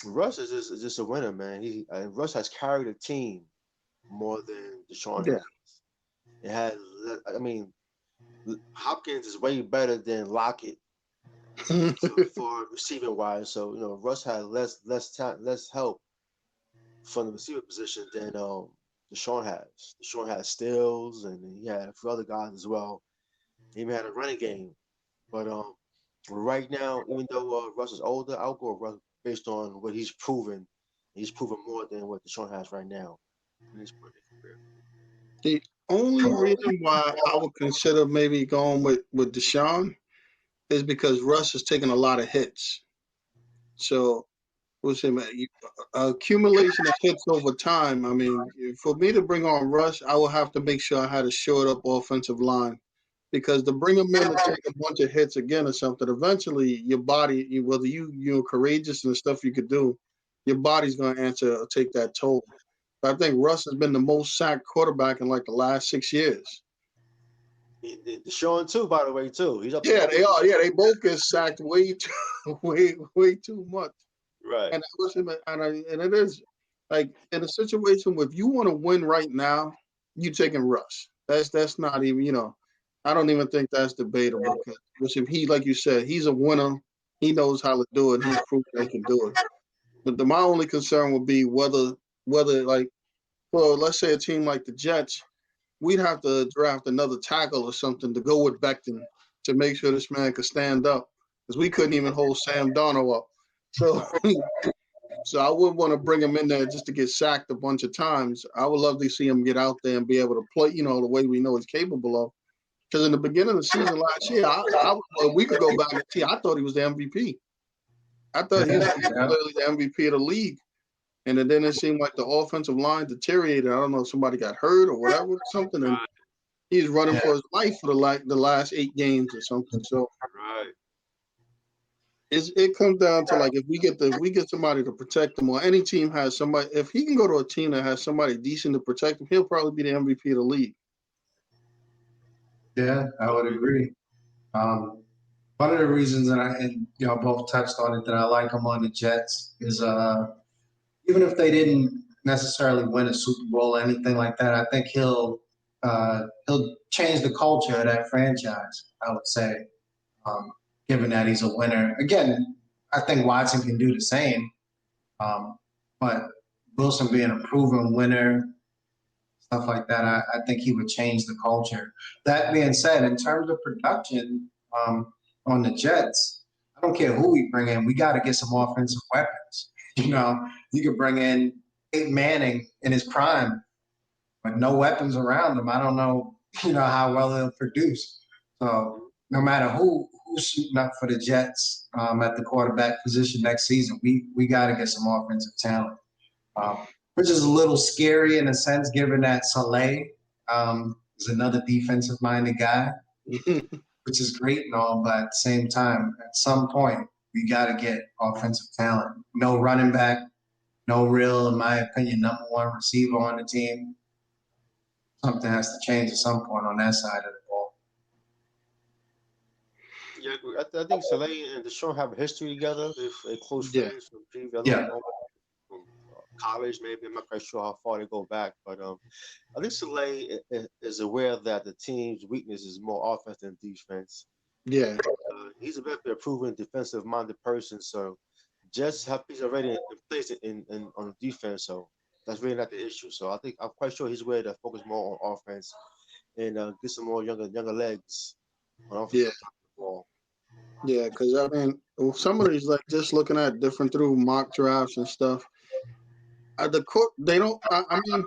Russ is just a winner, man. Russ has carried a team more than Deshaun has. It has. I mean, Hopkins is way better than Lockett for receiving wise. So Russ had less help from the receiver position than Deshaun has. Deshaun has Stills, and he had a few other guys as well. He even had a running game. But right now, even though Russ is older, I'll go with Russ based on what he's proven. He's proven more than what Deshaun has right now in his career. The only reason why I would consider maybe going with Deshaun is because Russ has taken a lot of hits. So what's him? Accumulation of hits over time. I mean, for me to bring on Russ, I will have to make sure I had a shored up offensive line. Because to bring him in and take a bunch of hits again or something, eventually your body, whether you're courageous and the stuff you could do, your body's going to answer or take that toll. But I think Russ has been the most sacked quarterback in like the last 6 years. Deshaun too, by the way, too. He's up. Yeah, they are. Yeah, they both get sacked way too much. Right. And it is like in a situation where if you want to win right now, you taking Russ. That's not even I don't even think that's debatable because if he, like you said, he's a winner. He knows how to do it. He's proved they can do it. But my only concern would be whether like, well, let's say a team like the Jets, we'd have to draft another tackle or something to go with Becton to make sure this man could stand up, because we couldn't even hold Sam Darnold up. So, so I wouldn't want to bring him in there just to get sacked a bunch of times. I would love to see him get out there and be able to play, the way we know he's capable of. Because in the beginning of the season last year, we could go back and see, I thought he was the MVP. I thought he was clearly the MVP of the league. And then it seemed like the offensive line deteriorated. I don't know if somebody got hurt or whatever or something. And he's running for his life for the last 8 games or something. So it comes down to, like, if we get somebody to protect him, or any team has somebody, if he can go to a team that has somebody decent to protect him, he'll probably be the MVP of the league. Yeah, I would agree. One of the reasons, and both touched on it, that I like him on the Jets is even if they didn't necessarily win a Super Bowl or anything like that, I think he'll change the culture of that franchise, I would say, given that he's a winner. Again, I think Watson can do the same, but Wilson being a proven winner, stuff like that, I think he would change the culture. That being said, in terms of production on the Jets, I don't care who we bring in, we got to get some offensive weapons. You could bring in Peyton Manning in his prime, but no weapons around him. I don't know, how well he'll produce. So no matter who's shooting up for the Jets at the quarterback position next season, we got to get some offensive talent, which is a little scary in a sense, given that Saleh is another defensive-minded guy, which is great and all, but at the same time, at some point, we got to get offensive talent. No running back, no real, in my opinion, number one receiver on the team. Something has to change at some point on that side of the ball. Yeah, I think Saleh and Deshaun have a history together. They're close friends from previous from college, maybe. I'm not quite sure how far they go back, but I think Saleh is aware that the team's weakness is more offense than defense. Yeah. He's a very proven defensive-minded person, so he's already in place on defense, so that's really not the issue. So I'm quite sure he's ready to focus more on offense and get some more younger legs on offense. Yeah, because some of these, like, just looking at different through mock drafts and stuff, the court they don't. I mean,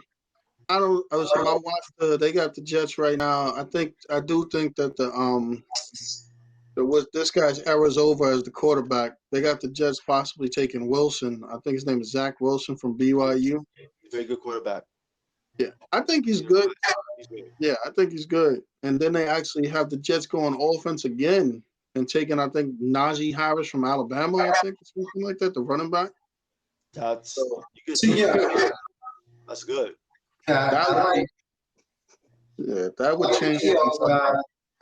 I don't. I watched they got the Jets right now. I do think that this guy's era's over as the quarterback. They got the Jets possibly taking Wilson. I think his name is Zach Wilson from BYU. Very good quarterback. Yeah, I think he's good. Yeah, I think he's good. And then they actually have the Jets going offense again and taking, I think, Najee Harris from Alabama, I think, or something like that, the running back. That's good. That's good. That would change.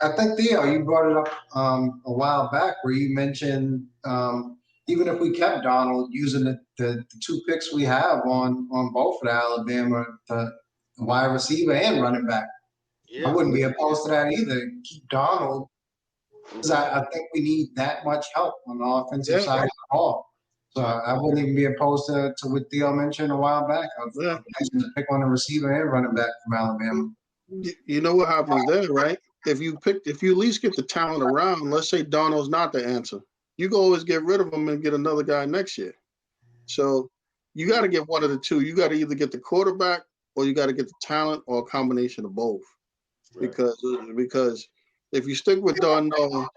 I think, Theo, you brought it up a while back where you mentioned even if we kept Donald, using the 2 picks we have on both of the Alabama, the wide receiver and running back. Yeah. I wouldn't be opposed to that either. Keep Donald, because I think we need that much help on the offensive side of the ball. So I wouldn't even be opposed to what Theo mentioned a while back. I'd pick on the receiver and running back from Alabama. You know what happens there, right? If you at least get the talent around, let's say Donald's not the answer, you can always get rid of him and get another guy next year. So you got to get one of the two. You got to either get the quarterback or you got to get the talent, or a combination of both. Right. Because if you stick with Darnold,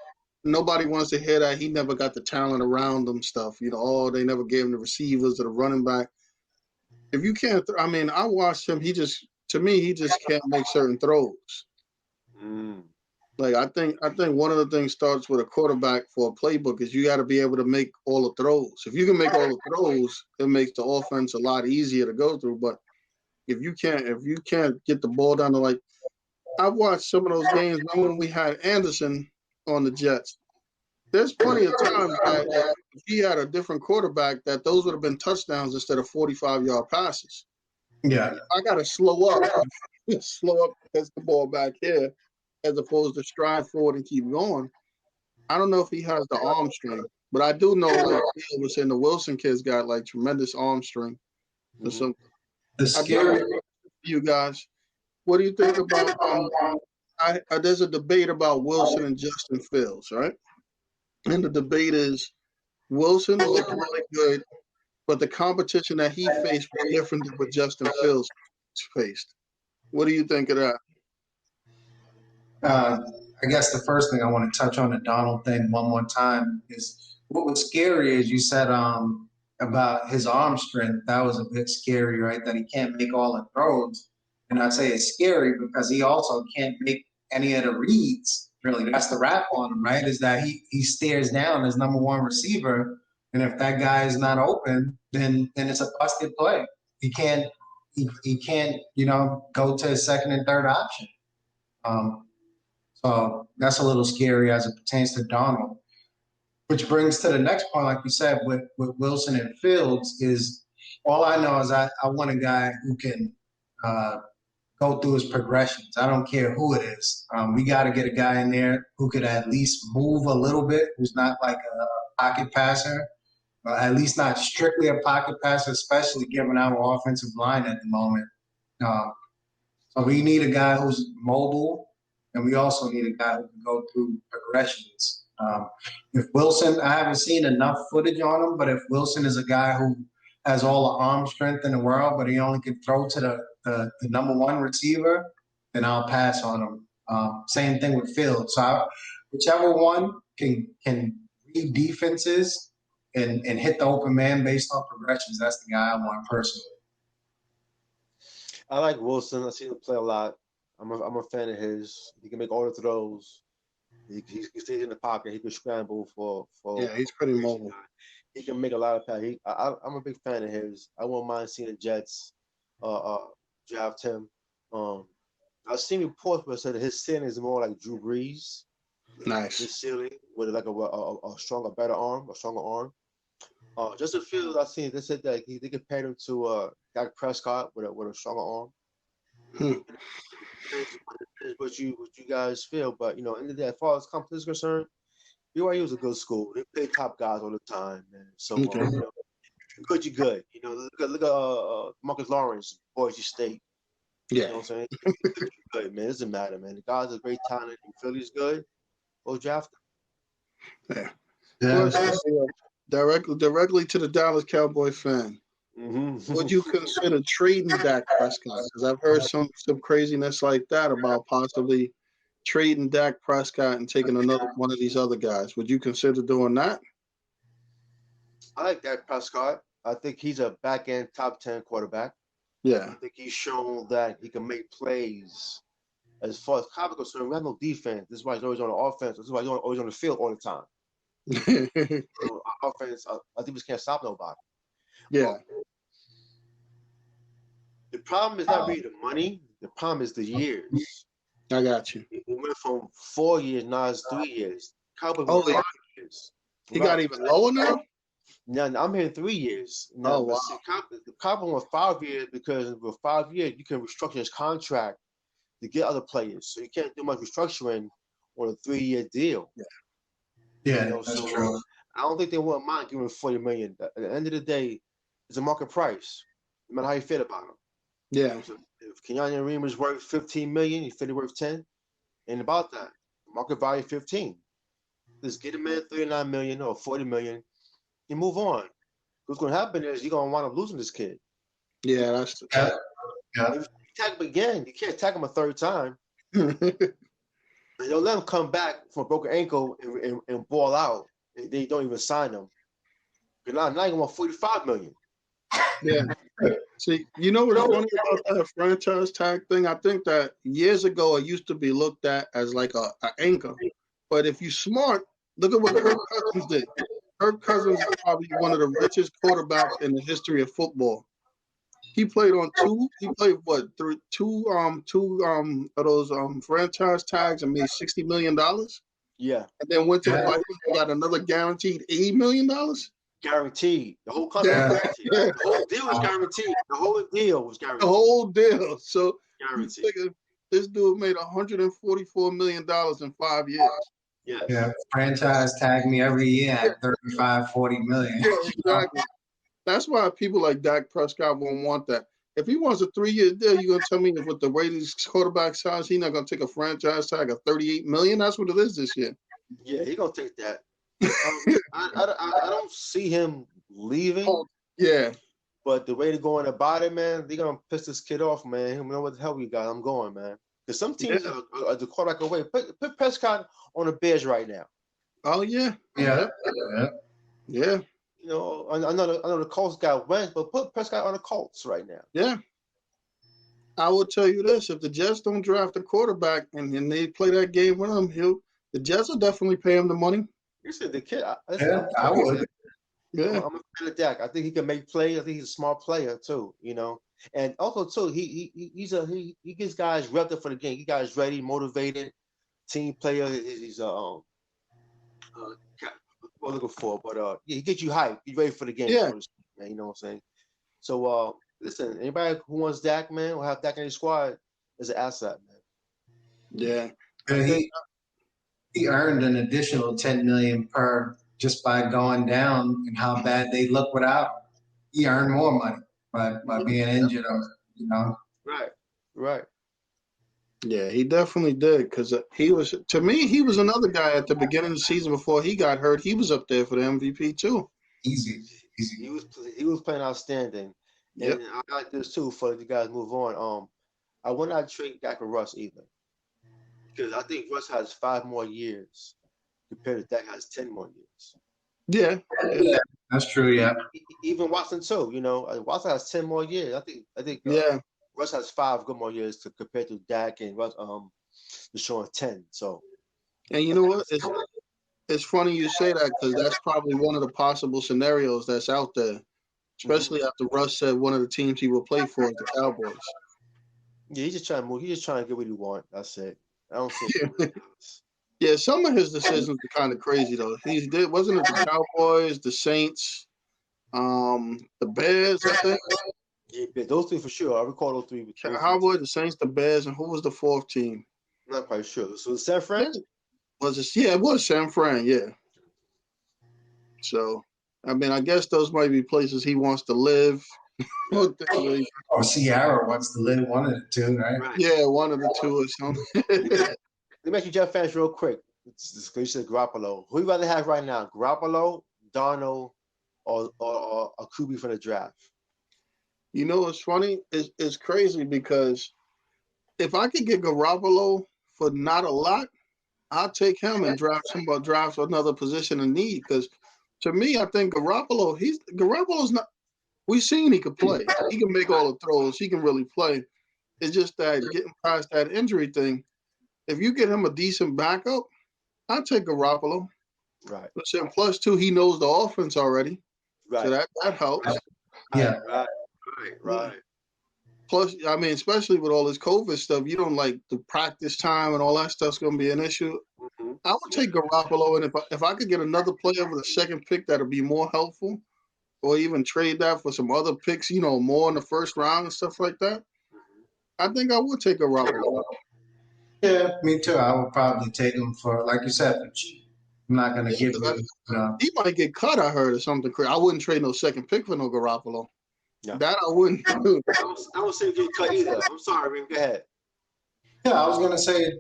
nobody wants to hear that he never got the talent around him stuff. They never gave him the receivers or the running back. If you can't, I watched him. He just can't make certain throws. Like I think one of the things starts with a quarterback for a playbook is you got to be able to make all the throws. If you can make all the throws, it makes the offense a lot easier to go through. But if you can't get the ball down to, like, I've watched some of those games. Remember when we had Anderson on the Jets? There's plenty of times that if he had a different quarterback, that those would have been touchdowns instead of 45-yard passes. Yeah, I got to slow up, catch the ball back here, as opposed to stride forward and keep going. I don't know if he has the arm strength, but I do know, like Bill was saying, the Wilson kid's got like tremendous arm strength. So the scary you guys, what do you think about there's a debate about Wilson and Justin Fields, right? And the debate is Wilson looked really good, but the competition that he faced was different than what Justin Fields faced. What do you think of that? I guess the first thing I want to touch on the Donald thing one more time is what was scary is you said about his arm strength. That was a bit scary, right? That he can't make all the throws. And I'd say it's scary because he also can't make any of the reads. Really, that's the rap on him, right? Is that he stares down his number one receiver, and if that guy is not open, then it's a busted play. He can't go to his second and third option. So that's a little scary as it pertains to Donald. Which brings to the next point, like you said, with Wilson and Fields, is all I know is I want a guy who can go through his progressions. I don't care who it is. We got to get a guy in there who could at least move a little bit, who's not like a pocket passer, or at least not strictly a pocket passer, especially given our offensive line at the moment. So we need a guy who's mobile, and we also need a guy who can go through progressions. If Wilson, I haven't seen enough footage on him, but if Wilson is a guy who has all the arm strength in the world, but he only can throw to the number one receiver, then I'll pass on him. Same thing with Fields. So whichever one can read defenses and hit the open man based on progressions, that's the guy I want personally. I like Wilson. I see him play a lot. I'm a fan of his. He can make all the throws. He stays in the pocket. He can scramble for. Yeah, he's pretty mobile. He can make a lot of passes. I'm a big fan of his. I wouldn't mind seeing the Jets draft him. I've seen reports where said his ceiling is more like Drew Brees. Nice. His ceiling with like a stronger arm. Justin Fields, I seen they said that they compared him to Dak Prescott with a stronger arm. What you guys feel, but in the end of the day, as far as competition is concerned, BYU was a good school. They play top guys all the time, man. So Okay. you're good, you're good. Look at Marcus Lawrence, Boise State. Yeah. You know what I'm saying? Good, man. It doesn't matter, man. The guy's a great talent. Philly's good. Go draft him. Yeah. Directly to the Dallas Cowboy fan. Mm-hmm. Would you consider trading Dak Prescott? Because I've heard some craziness like that about possibly trading Dak Prescott and taking another one of these other guys. Would you consider doing that? I like Dak Prescott. I think he's a back-end top 10 quarterback. Yeah. I think he's shown that he can make plays. As far as Kyrie goes, we have no defense. This is why he's always on the offense. This is why he's always on the field all the time. Offense, I think we can't stop nobody. Yeah. The problem is not really the money. The problem is the years. I got you. We went from 4 years, now it's 3 years. Cowboys 5 years. He got even lower now? Now I'm here 3 years. Now, wow. The Cowboys went 5 years because with 5 years, you can restructure his contract to get other players. So you can't do much restructuring on a 3-year deal. Yeah, that's true. I don't think they wouldn't mind giving him $40 million. At the end of the day, it's a market price, no matter how you feel about him. Yeah. So if Kenyon Ream is worth $15 million, you feel he's worth 10, and about that, market value 15. Just get him in $39 million or $40 million, and move on. What's going to happen is you're going to wind up losing this kid. Yeah, that's yeah. If you tag him again, you can't tag him a third time. And they'll let him come back from a broken ankle and ball out. They don't even sign him. Now you want $45 million. Yeah. See, you know what's funny about that franchise tag thing? I think that years ago it used to be looked at as like a anchor. But if you're smart, look at what Kirk Cousins did. Kirk Cousins is probably one of the richest quarterbacks in the history of football. He played on two of those franchise tags and made $60 million. Yeah. And then went to the Vikings and got another guaranteed $80 million. Guaranteed. The whole contract was guaranteed. Yeah. The whole deal was guaranteed. The whole deal was guaranteed. The whole deal. So guaranteed. This dude made $144 million in 5 years. Yes. Yeah. Franchise tag me every year at 35, 40 million. Yeah, exactly. That's why people like Dak Prescott won't want that. If he wants a 3-year deal, you gonna tell me with the Raiders quarterback size, he's not gonna take a franchise tag of $38 million? That's what it is this year. Yeah, he gonna take that. I don't see him leaving. Oh, yeah. But the way they're going about it, man, they're gonna piss this kid off, man. He'll know what the hell we got. I'm going, man. Because some teams are the quarterback away. Put Prescott on the Bears right now. Oh yeah. Yeah. Yeah. You know, I know the Colts got Wentz, but put Prescott on the Colts right now. Yeah. I will tell you this: if the Jets don't draft a quarterback and they play that game with him, the Jets will definitely pay him the money. You said the kid. I would. Yeah. I'm a fan of Dak. I think he can make plays. I think he's a smart player too. You know, and also too, he gets guys revved up for the game. He guys ready, motivated, team player. He's what I'm looking for, but yeah, he gets you hyped. He's ready for the game. Yeah. Man, you know what I'm saying? So listen, anybody who wants Dak, man, or have Dak in his squad is an asset, man. Yeah. And he earned an additional $10 million per just by going down and how bad they look without him. He earned more money by being injured, you know. Right. Yeah, he definitely did because he was another guy at the beginning of the season before he got hurt. He was up there for the MVP too. Easy. He was playing outstanding. Yep. And I like this too. For you guys move on. I would not trade Dak or Russ either, because I think Russ has 5 more years compared to Dak has 10 more years. Yeah, that's true. Yeah. Even Watson too. You know, Watson has 10 more years. I think. Yeah. Russ has 5 good more years compared to Dak and Russ. Deshaun 10. So. And you know what? It's funny you say that because that's probably one of the possible scenarios that's out there, especially after Russ said one of the teams he will play for is the Cowboys. Yeah, he's just trying to move. He's just trying to get what he wants. That's it. I don't see it. Yeah, some of his decisions are kind of crazy though. Wasn't it the Cowboys, the Saints, the Bears, I think? Yeah, those 3 for sure. I recall those 3. Cowboys, the Saints, the Bears, and who was the 4th team? I'm not quite sure. So San Fran? Was it? Yeah, it was San Fran. Yeah. So, I mean, I guess those might be places he wants to live. Or Sierra wants to live, one of the two, right? Yeah, one of the two or something. Let me ask you Jeff fans real quick. You said Garoppolo. Who you rather have right now? Garoppolo, Darnold, or a QB from the draft? You know what's funny? It's crazy because if I could get Garoppolo for not a lot, I'll take him and draft another position in need. Because to me, I think Garoppolo's not. We've seen he could play. He can make all the throws. He can really play. It's just that getting past that injury thing. If you get him a decent backup, I'll take Garoppolo. Right. Listen, plus 2, he knows the offense already. Right. So that helps. Yeah. Right. Plus, I mean, especially with all this COVID stuff, you don't like the practice time and all that stuff's going to be an issue. Mm-hmm. I would take Garoppolo, and if I could get another player with a second pick that'll be more helpful, or even trade that for some other picks, more in the first round and stuff like that, I think I would take Garoppolo. Yeah, me too. I would probably take him for, like you said, for cheap. I'm not going to give you. He might get cut, I heard, or something crazy. I wouldn't trade no second pick for no Garoppolo. Yeah. That I wouldn't do. I don't say get cut either. I'm sorry, Irving. Go ahead. Yeah, I was going to say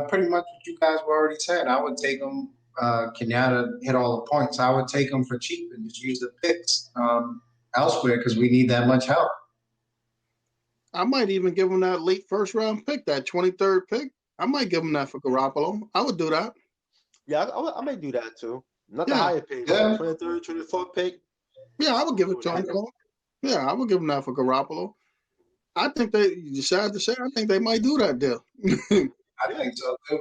pretty much what you guys were already saying. I would take him. Kenyatta hit all the points. I would take him for cheap and just use the picks elsewhere because we need that much help. I might even give him that late first round pick, that 23rd pick. I might give him that for Garoppolo. I would do that. Yeah, I may do that too. Not the higher pick, 23rd, 24th pick. Yeah, I would give it to him. Yeah, I would give him that for Garoppolo. I think sad to say, I think they might do that deal. I think so too.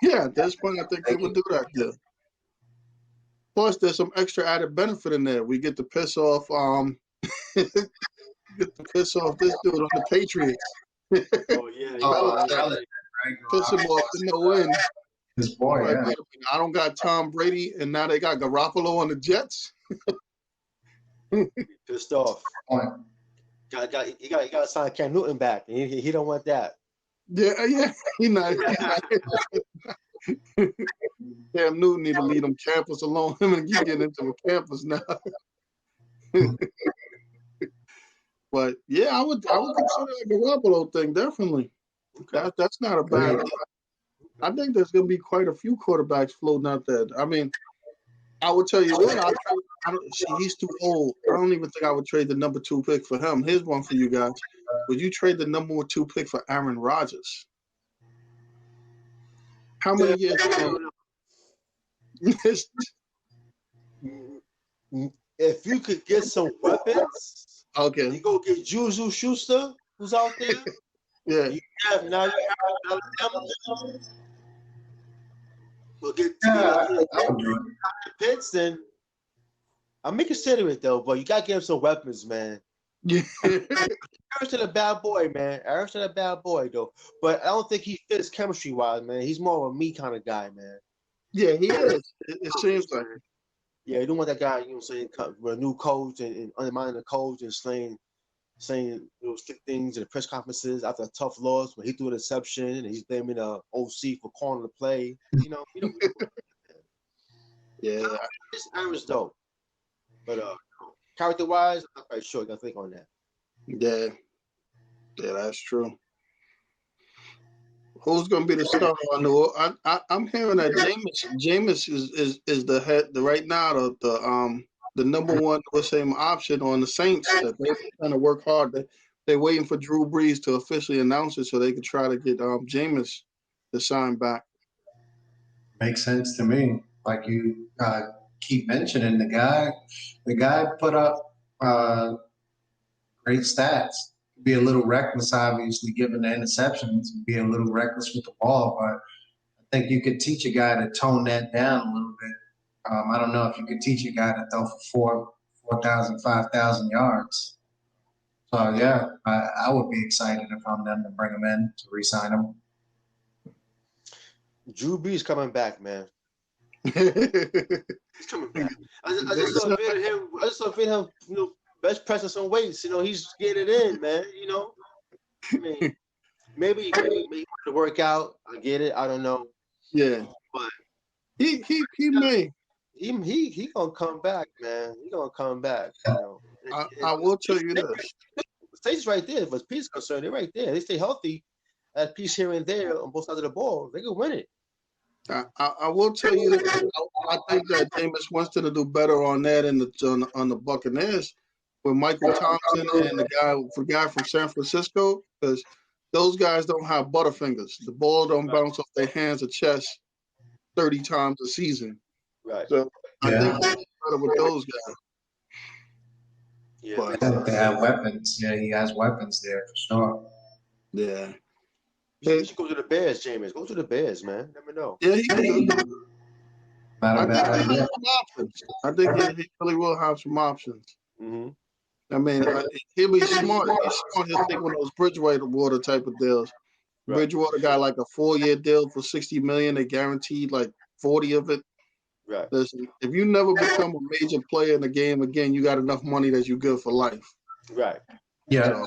Yeah, at this point, I think they would do that deal. Plus, there's some extra added benefit in there. We get to piss off this dude on the Patriots. Oh yeah. Piss him off to no end. His boy, yeah. I don't got Tom Brady, and now they got Garoppolo on the Jets. Pissed off. You got to sign Cam Newton back. He don't want that. Yeah. He not. Cam Newton need to leave them campus alone. Him and you get into a campus now. But yeah, I would consider the Garoppolo thing definitely. Okay. That's not a bad. I think there's going to be quite a few quarterbacks floating out there. I mean, I would tell you what. I don't see. He's too old. I don't even think I would trade the number 2 pick for him. Here's one for you guys. Would you trade the number 2 pick for Aaron Rodgers? How many years? If you could get some weapons, Okay. you go get Juju Schuster, who's out there. Yeah. You have Alabama. We'll get Pitts, then I may consider it though, but you gotta give him some weapons, man. Yeah. Harrison a bad boy, man. Harrison a bad boy though, but I don't think he fits chemistry wise, man. He's more of a me kind of guy, man. Yeah, he is. It seems like. Yeah, you don't want that guy, you know, saying with a new coach and undermining the coach and saying those things in the press conferences after a tough loss when he threw an interception and he's blaming the OC for calling the play. You know. Yeah. Aaron's dope, but character wise, I'm not quite sure. I gotta think on that. Yeah, that's true. Who's going to be the starter on the? I'm hearing that Jameis is the head right now the number 1 option on the Saints. That they're trying to work hard. They're waiting for Drew Brees to officially announce it so they can try to get Jameis to sign back. Makes sense to me. Like you keep mentioning, the guy put up great stats. Be a little reckless, obviously, given the interceptions, be a little reckless with the ball, but I think you could teach a guy to tone that down a little bit. I don't know if you could teach a guy to throw for 4,000, 5,000 yards. So, yeah, I would be excited if I'm them to bring him in, to re-sign him. Drew Brees coming back, man. He's coming back. I just saw him, you know, best pressing some weights. You know, he's getting it in, man. You know, I mean, maybe to work out. I get it. I don't know. Yeah, but he may. He gonna come back, man. He gonna come back. You know. I will tell you this. The state's right there. As Pete's concerned, they're right there. They stay healthy. At piece here and there on both sides of the ball, they can win it. I will tell you that I think that Jameis Winston will do better on that on the Buccaneers with Michael Thompson and the guy from San Francisco, because those guys don't have butterfingers. The ball don't bounce off their hands or chest 30 times a season. Right. So I think it's better with those guys. Yeah. I think they have weapons. Yeah, he has weapons there for sure. Yeah. You should go to the Bears, Jameis. Go to the Bears, man. Never know. Yeah, he can. Not a bad idea. I think he really will have some options. Mm-hmm. I mean, he'll be smart. He's smart. He'll take one of those Bridgewater type of deals. Right. Bridgewater got like a 4-year deal for $60 million. They guaranteed like 40 of it. Right. Listen, if you never become a major player in the game again, you got enough money that you're good for life. Right. Yeah. So,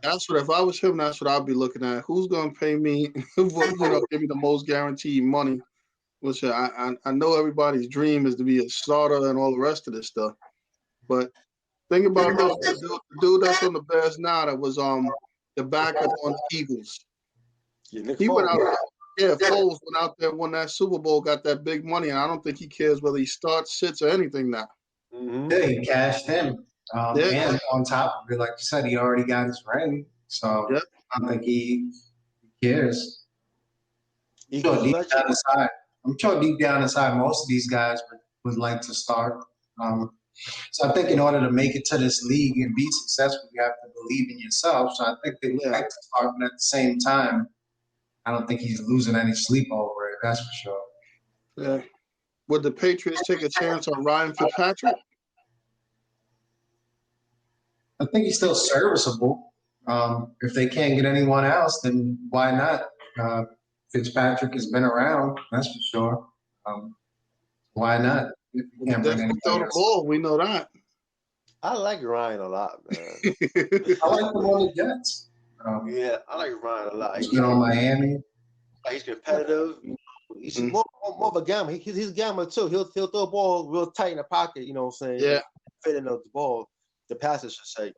that's what, if I was him, that's what I'd be looking at. Who's going to pay me, give me the most guaranteed money? Which I know everybody's dream is to be a starter and all the rest of this stuff. But think about this. The dude that's on the Bears now that was the backup on the Eagles. Yeah, he went out there. Yeah, Foles went out there, won that Super Bowl, got that big money, and I don't think he cares whether he starts, sits, or anything now. Mm-hmm. Yeah, he cashed in. And on top of it, like you said, he already got his ring. So I don't think he cares. I'm sure deep down inside, most of these guys would like to start. So I think in order to make it to this league and be successful, you have to believe in yourself. So I think they would like to start, but at the same time, I don't think he's losing any sleep over it. That's for sure. Yeah. Would the Patriots take a chance on Ryan Fitzpatrick? I think he's still serviceable. If they can't get anyone else, then why not? Fitzpatrick has been around, that's for sure. Why not? If you can't bring anyone throw the ball, we know that. I like Ryan a lot, man. I like him on the Jets. Yeah, I like Ryan a lot. He's been on Miami. He's competitive. He's more of a gambler. He's a gambler too. He'll throw the ball real tight in the pocket. You know what I'm saying? Yeah. Fitting the ball. The passer should say.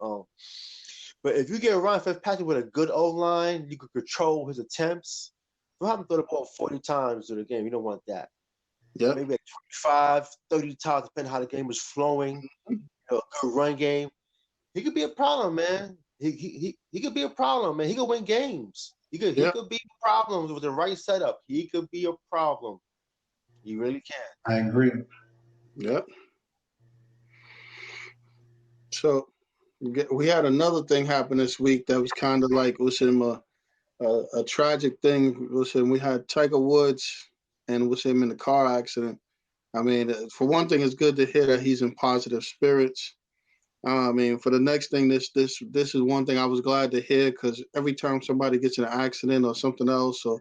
But if you get Ryan Fitzpatrick with a good O-line, you could control his attempts. You have him throw the ball 40 times through the game. You don't want that. Yeah. Maybe like 25, 30 times, depending how the game is flowing. A good run game. He could be a problem, man. He could be a problem, man. He could win games. He could be problems with the right setup. He could be a problem. He really can. I agree. Yep. So we had another thing happen this week that was kind of like a tragic thing. We had Tiger Woods and him in the car accident. I mean, for one thing, it's good to hear that he's in positive spirits. I mean, for the next thing, this is one thing I was glad to hear, because every time somebody gets in an accident or something else, or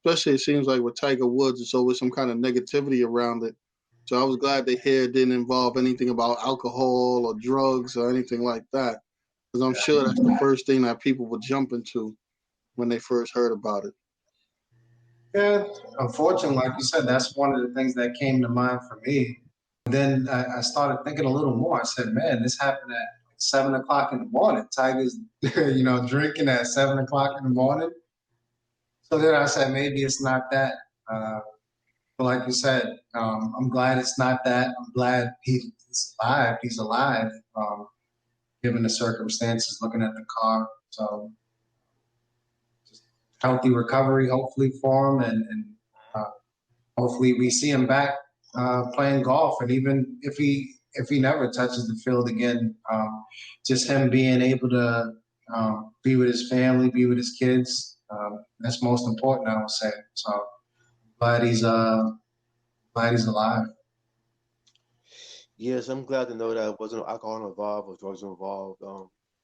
especially it seems like with Tiger Woods, it's always some kind of negativity around it. So I was glad to hear it didn't involve anything about alcohol or drugs or anything like that, because I'm sure that's the first thing that people would jump into when they first heard about it. Yeah, unfortunately, like you said, that's one of the things that came to mind for me. Then I started thinking a little more. I said, man, this happened at 7 o'clock in the morning. Tiger's, drinking at 7 o'clock in the morning. So then I said, maybe it's not that. But like you said, I'm glad it's not that. I'm glad he's alive. He's alive, given the circumstances, looking at the car. So just healthy recovery, hopefully, for him. And hopefully we see him back playing golf. And even if he never touches the field again, just him being able to be with his family, be with his kids, that's most important, I would say. So glad he's alive. Yes, I'm glad to know that there wasn't alcohol involved or drugs involved.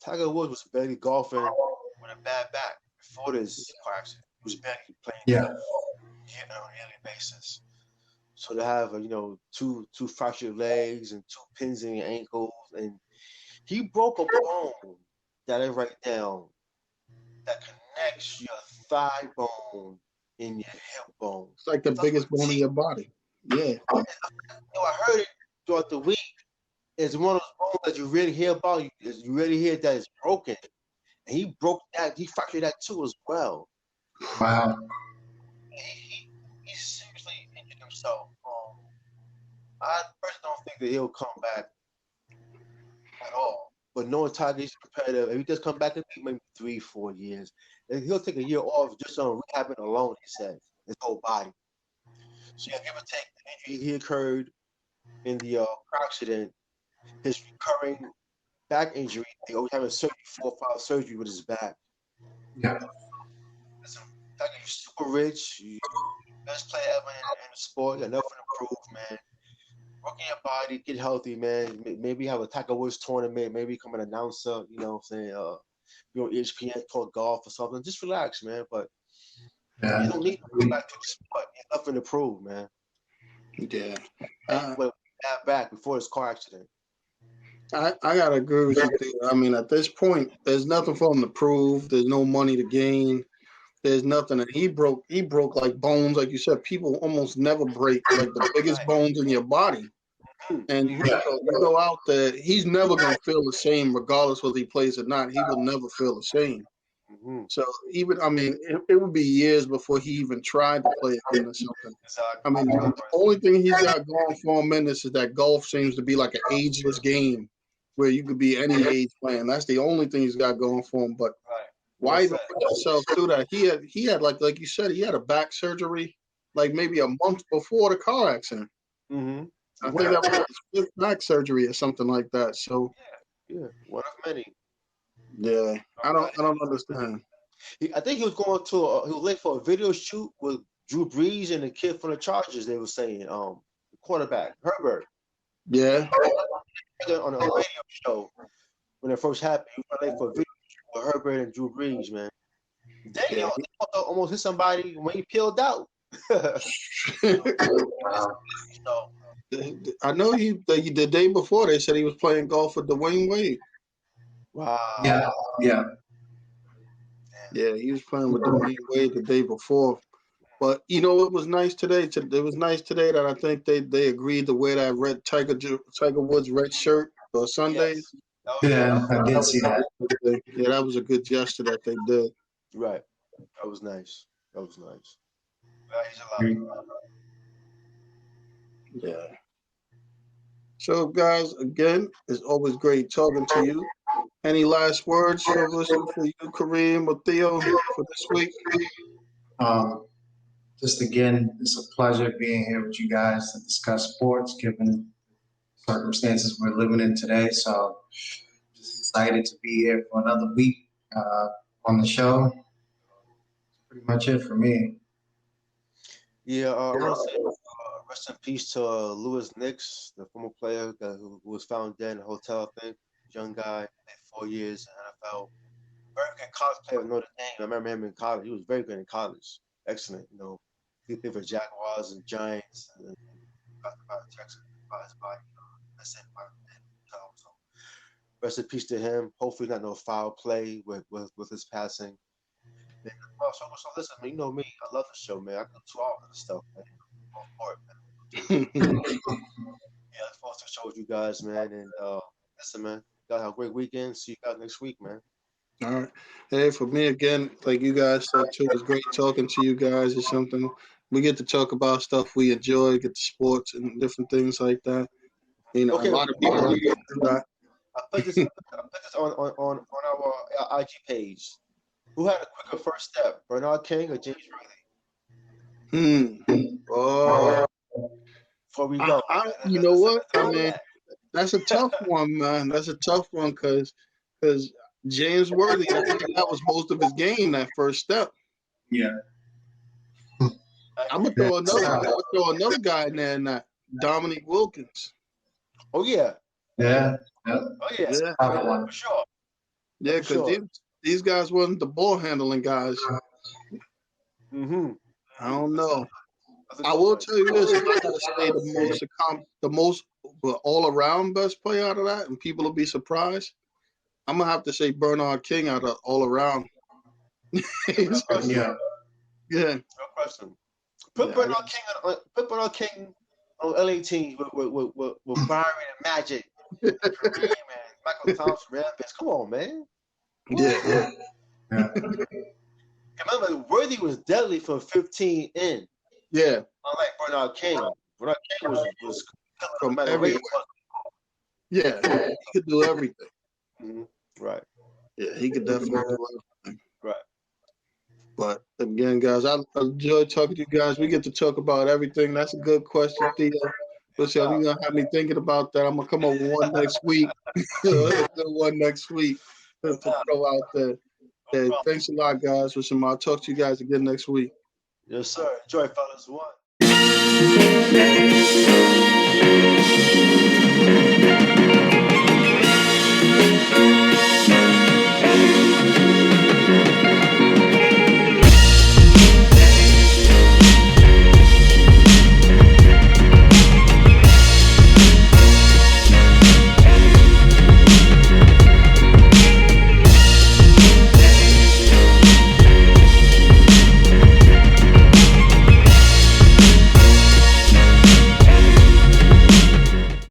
Tiger Woods was barely golfing with a bad back before this car accident. He was barely playing golf on a daily basis. So to have two fractured legs and 2 pins in your ankles, and he broke a bone that I write down that connects your thigh bone and your hip bone. It's like the biggest bone in your body. Yeah. I heard it throughout the week. It's one of those bones that you really hear about. You really hear that it's broken. And he broke that. He fractured that too as well. Wow. He seriously injured himself. I personally don't think that he'll come back at all. But knowing Tiger is competitive, if he does come back, it'll be maybe 3-4 years. And he'll take a year off just on rehabbing alone, he said, his whole body. So give or take the injury he occurred in the car accident, his recurring back injury, he always having surgery, 4 or 5 surgery with his back. Yeah. Listen, Tiger, you're super rich. You're the best player ever in the sport. You got nothing to prove, man. Work on your body, get healthy, man. Maybe have a Tiger Woods tournament. Maybe become an announcer. You know what I'm saying? ESPN talk golf or something. Just relax, man. But you don't need to go back to the sport. You have nothing to prove, man. Yeah. Back before his car accident. I gotta agree with you. I mean, at this point, there's nothing for him to prove. There's no money to gain. There's nothing. And he broke like bones, like you said. People almost never break like the biggest bones in your body. And you go out there, he's never gonna feel the same, regardless whether he plays or not. He will never feel the same. Mm-hmm. So it would be years before he even tried to play again or something. Exactly. I mean, the only thing he's got going for him in this is that golf seems to be like an ageless game where you could be any age playing. That's the only thing he's got going for him. But why even put yourself through that? He had like you said, he had a back surgery like maybe a month before the car accident. Mm-hmm. I think that was his 5th back surgery or something like that. So one of many. Yeah, I don't understand. I think he was going to he was late for a video shoot with Drew Brees and the kid from the Chargers. They were saying the quarterback Herbert. Yeah. On a radio show when it first happened, he was late for a video shoot with Herbert and Drew Brees, man. Then he almost hit somebody when he peeled out. I know the day before they said he was playing golf with Dwayne Wade. Wow. Yeah. Yeah, he was playing with Dwayne Wade the day before. But it was nice today. It was nice today that I think they agreed to wear that red Tiger Woods red shirt for Sundays. Yeah, I did see that. Yeah, that was a good gesture that they did. Right. That was nice. He's a lot. Yeah. So, guys, again, it's always great talking to you. Any last words for you, Kareem or Theo, for this week? Just again, it's a pleasure being here with you guys to discuss sports, given circumstances we're living in today. So, just excited to be here for another week on the show. That's pretty much it for me. Yeah, I want to say rest in peace to Lewis Nix, the former player who was found dead in a hotel, I think. Young guy, 4 years in NFL. Very good college player with Notre Dame. I remember him in college. He was very good in college. Excellent. He played for Jaguars and Giants. And got the Texas by his body. That's it. So rest in peace to him. Hopefully not no foul play with his passing. And, so listen, man, you know me. I love the show, man. I do 2 hours of stuff, man. Go for it, man. Yeah, I forward to the show with you guys, man. And listen, man, you guys have a great weekend. See you guys next week, man. All right. Hey, for me, again, like you guys said, too, it was great talking to you guys. It's something we get to talk about stuff we enjoy, get to sports and different things like that. A lot of people don't do that. I put this on our IG page. Who had a quicker first step, Bernard King or James Worthy? Oh. Before we go, you know what? I mean, that's a tough one, man. That's a tough one because James Worthy, I think that was most of his game, that first step. Yeah. I'm gonna throw another guy in there, in that Dominique Wilkins. Oh yeah. Yeah. Oh yeah. Yeah. For sure. Yeah, because these guys wasn't the ball handling guys. Mm-hmm. I don't know. I will tell you this: if I had to say the most all around best player out of that, and people will be surprised, I'm gonna have to say Bernard King out of all around. Yeah. No question. Put Bernard King on LA team with Byron and Magic, Kareem and Michael Thompson, Rambis. Come on, man. Yeah. Remember, Worthy was deadly from 15 in. Yeah. Unlike Bernard King. Bernard King was from everywhere. Yeah, he could do everything. Mm-hmm. Right. Yeah, he could definitely do everything. Right. But again, guys, I enjoyed talking to you guys. We get to talk about everything. That's a good question, Theo. Listen, you're gonna have me thinking about that. I'm gonna come up with one next week. One next week to throw out there. Hey, thanks a lot, guys. Listen, I'll talk to you guys again next week. Yes, sir. Enjoy, fellas. One.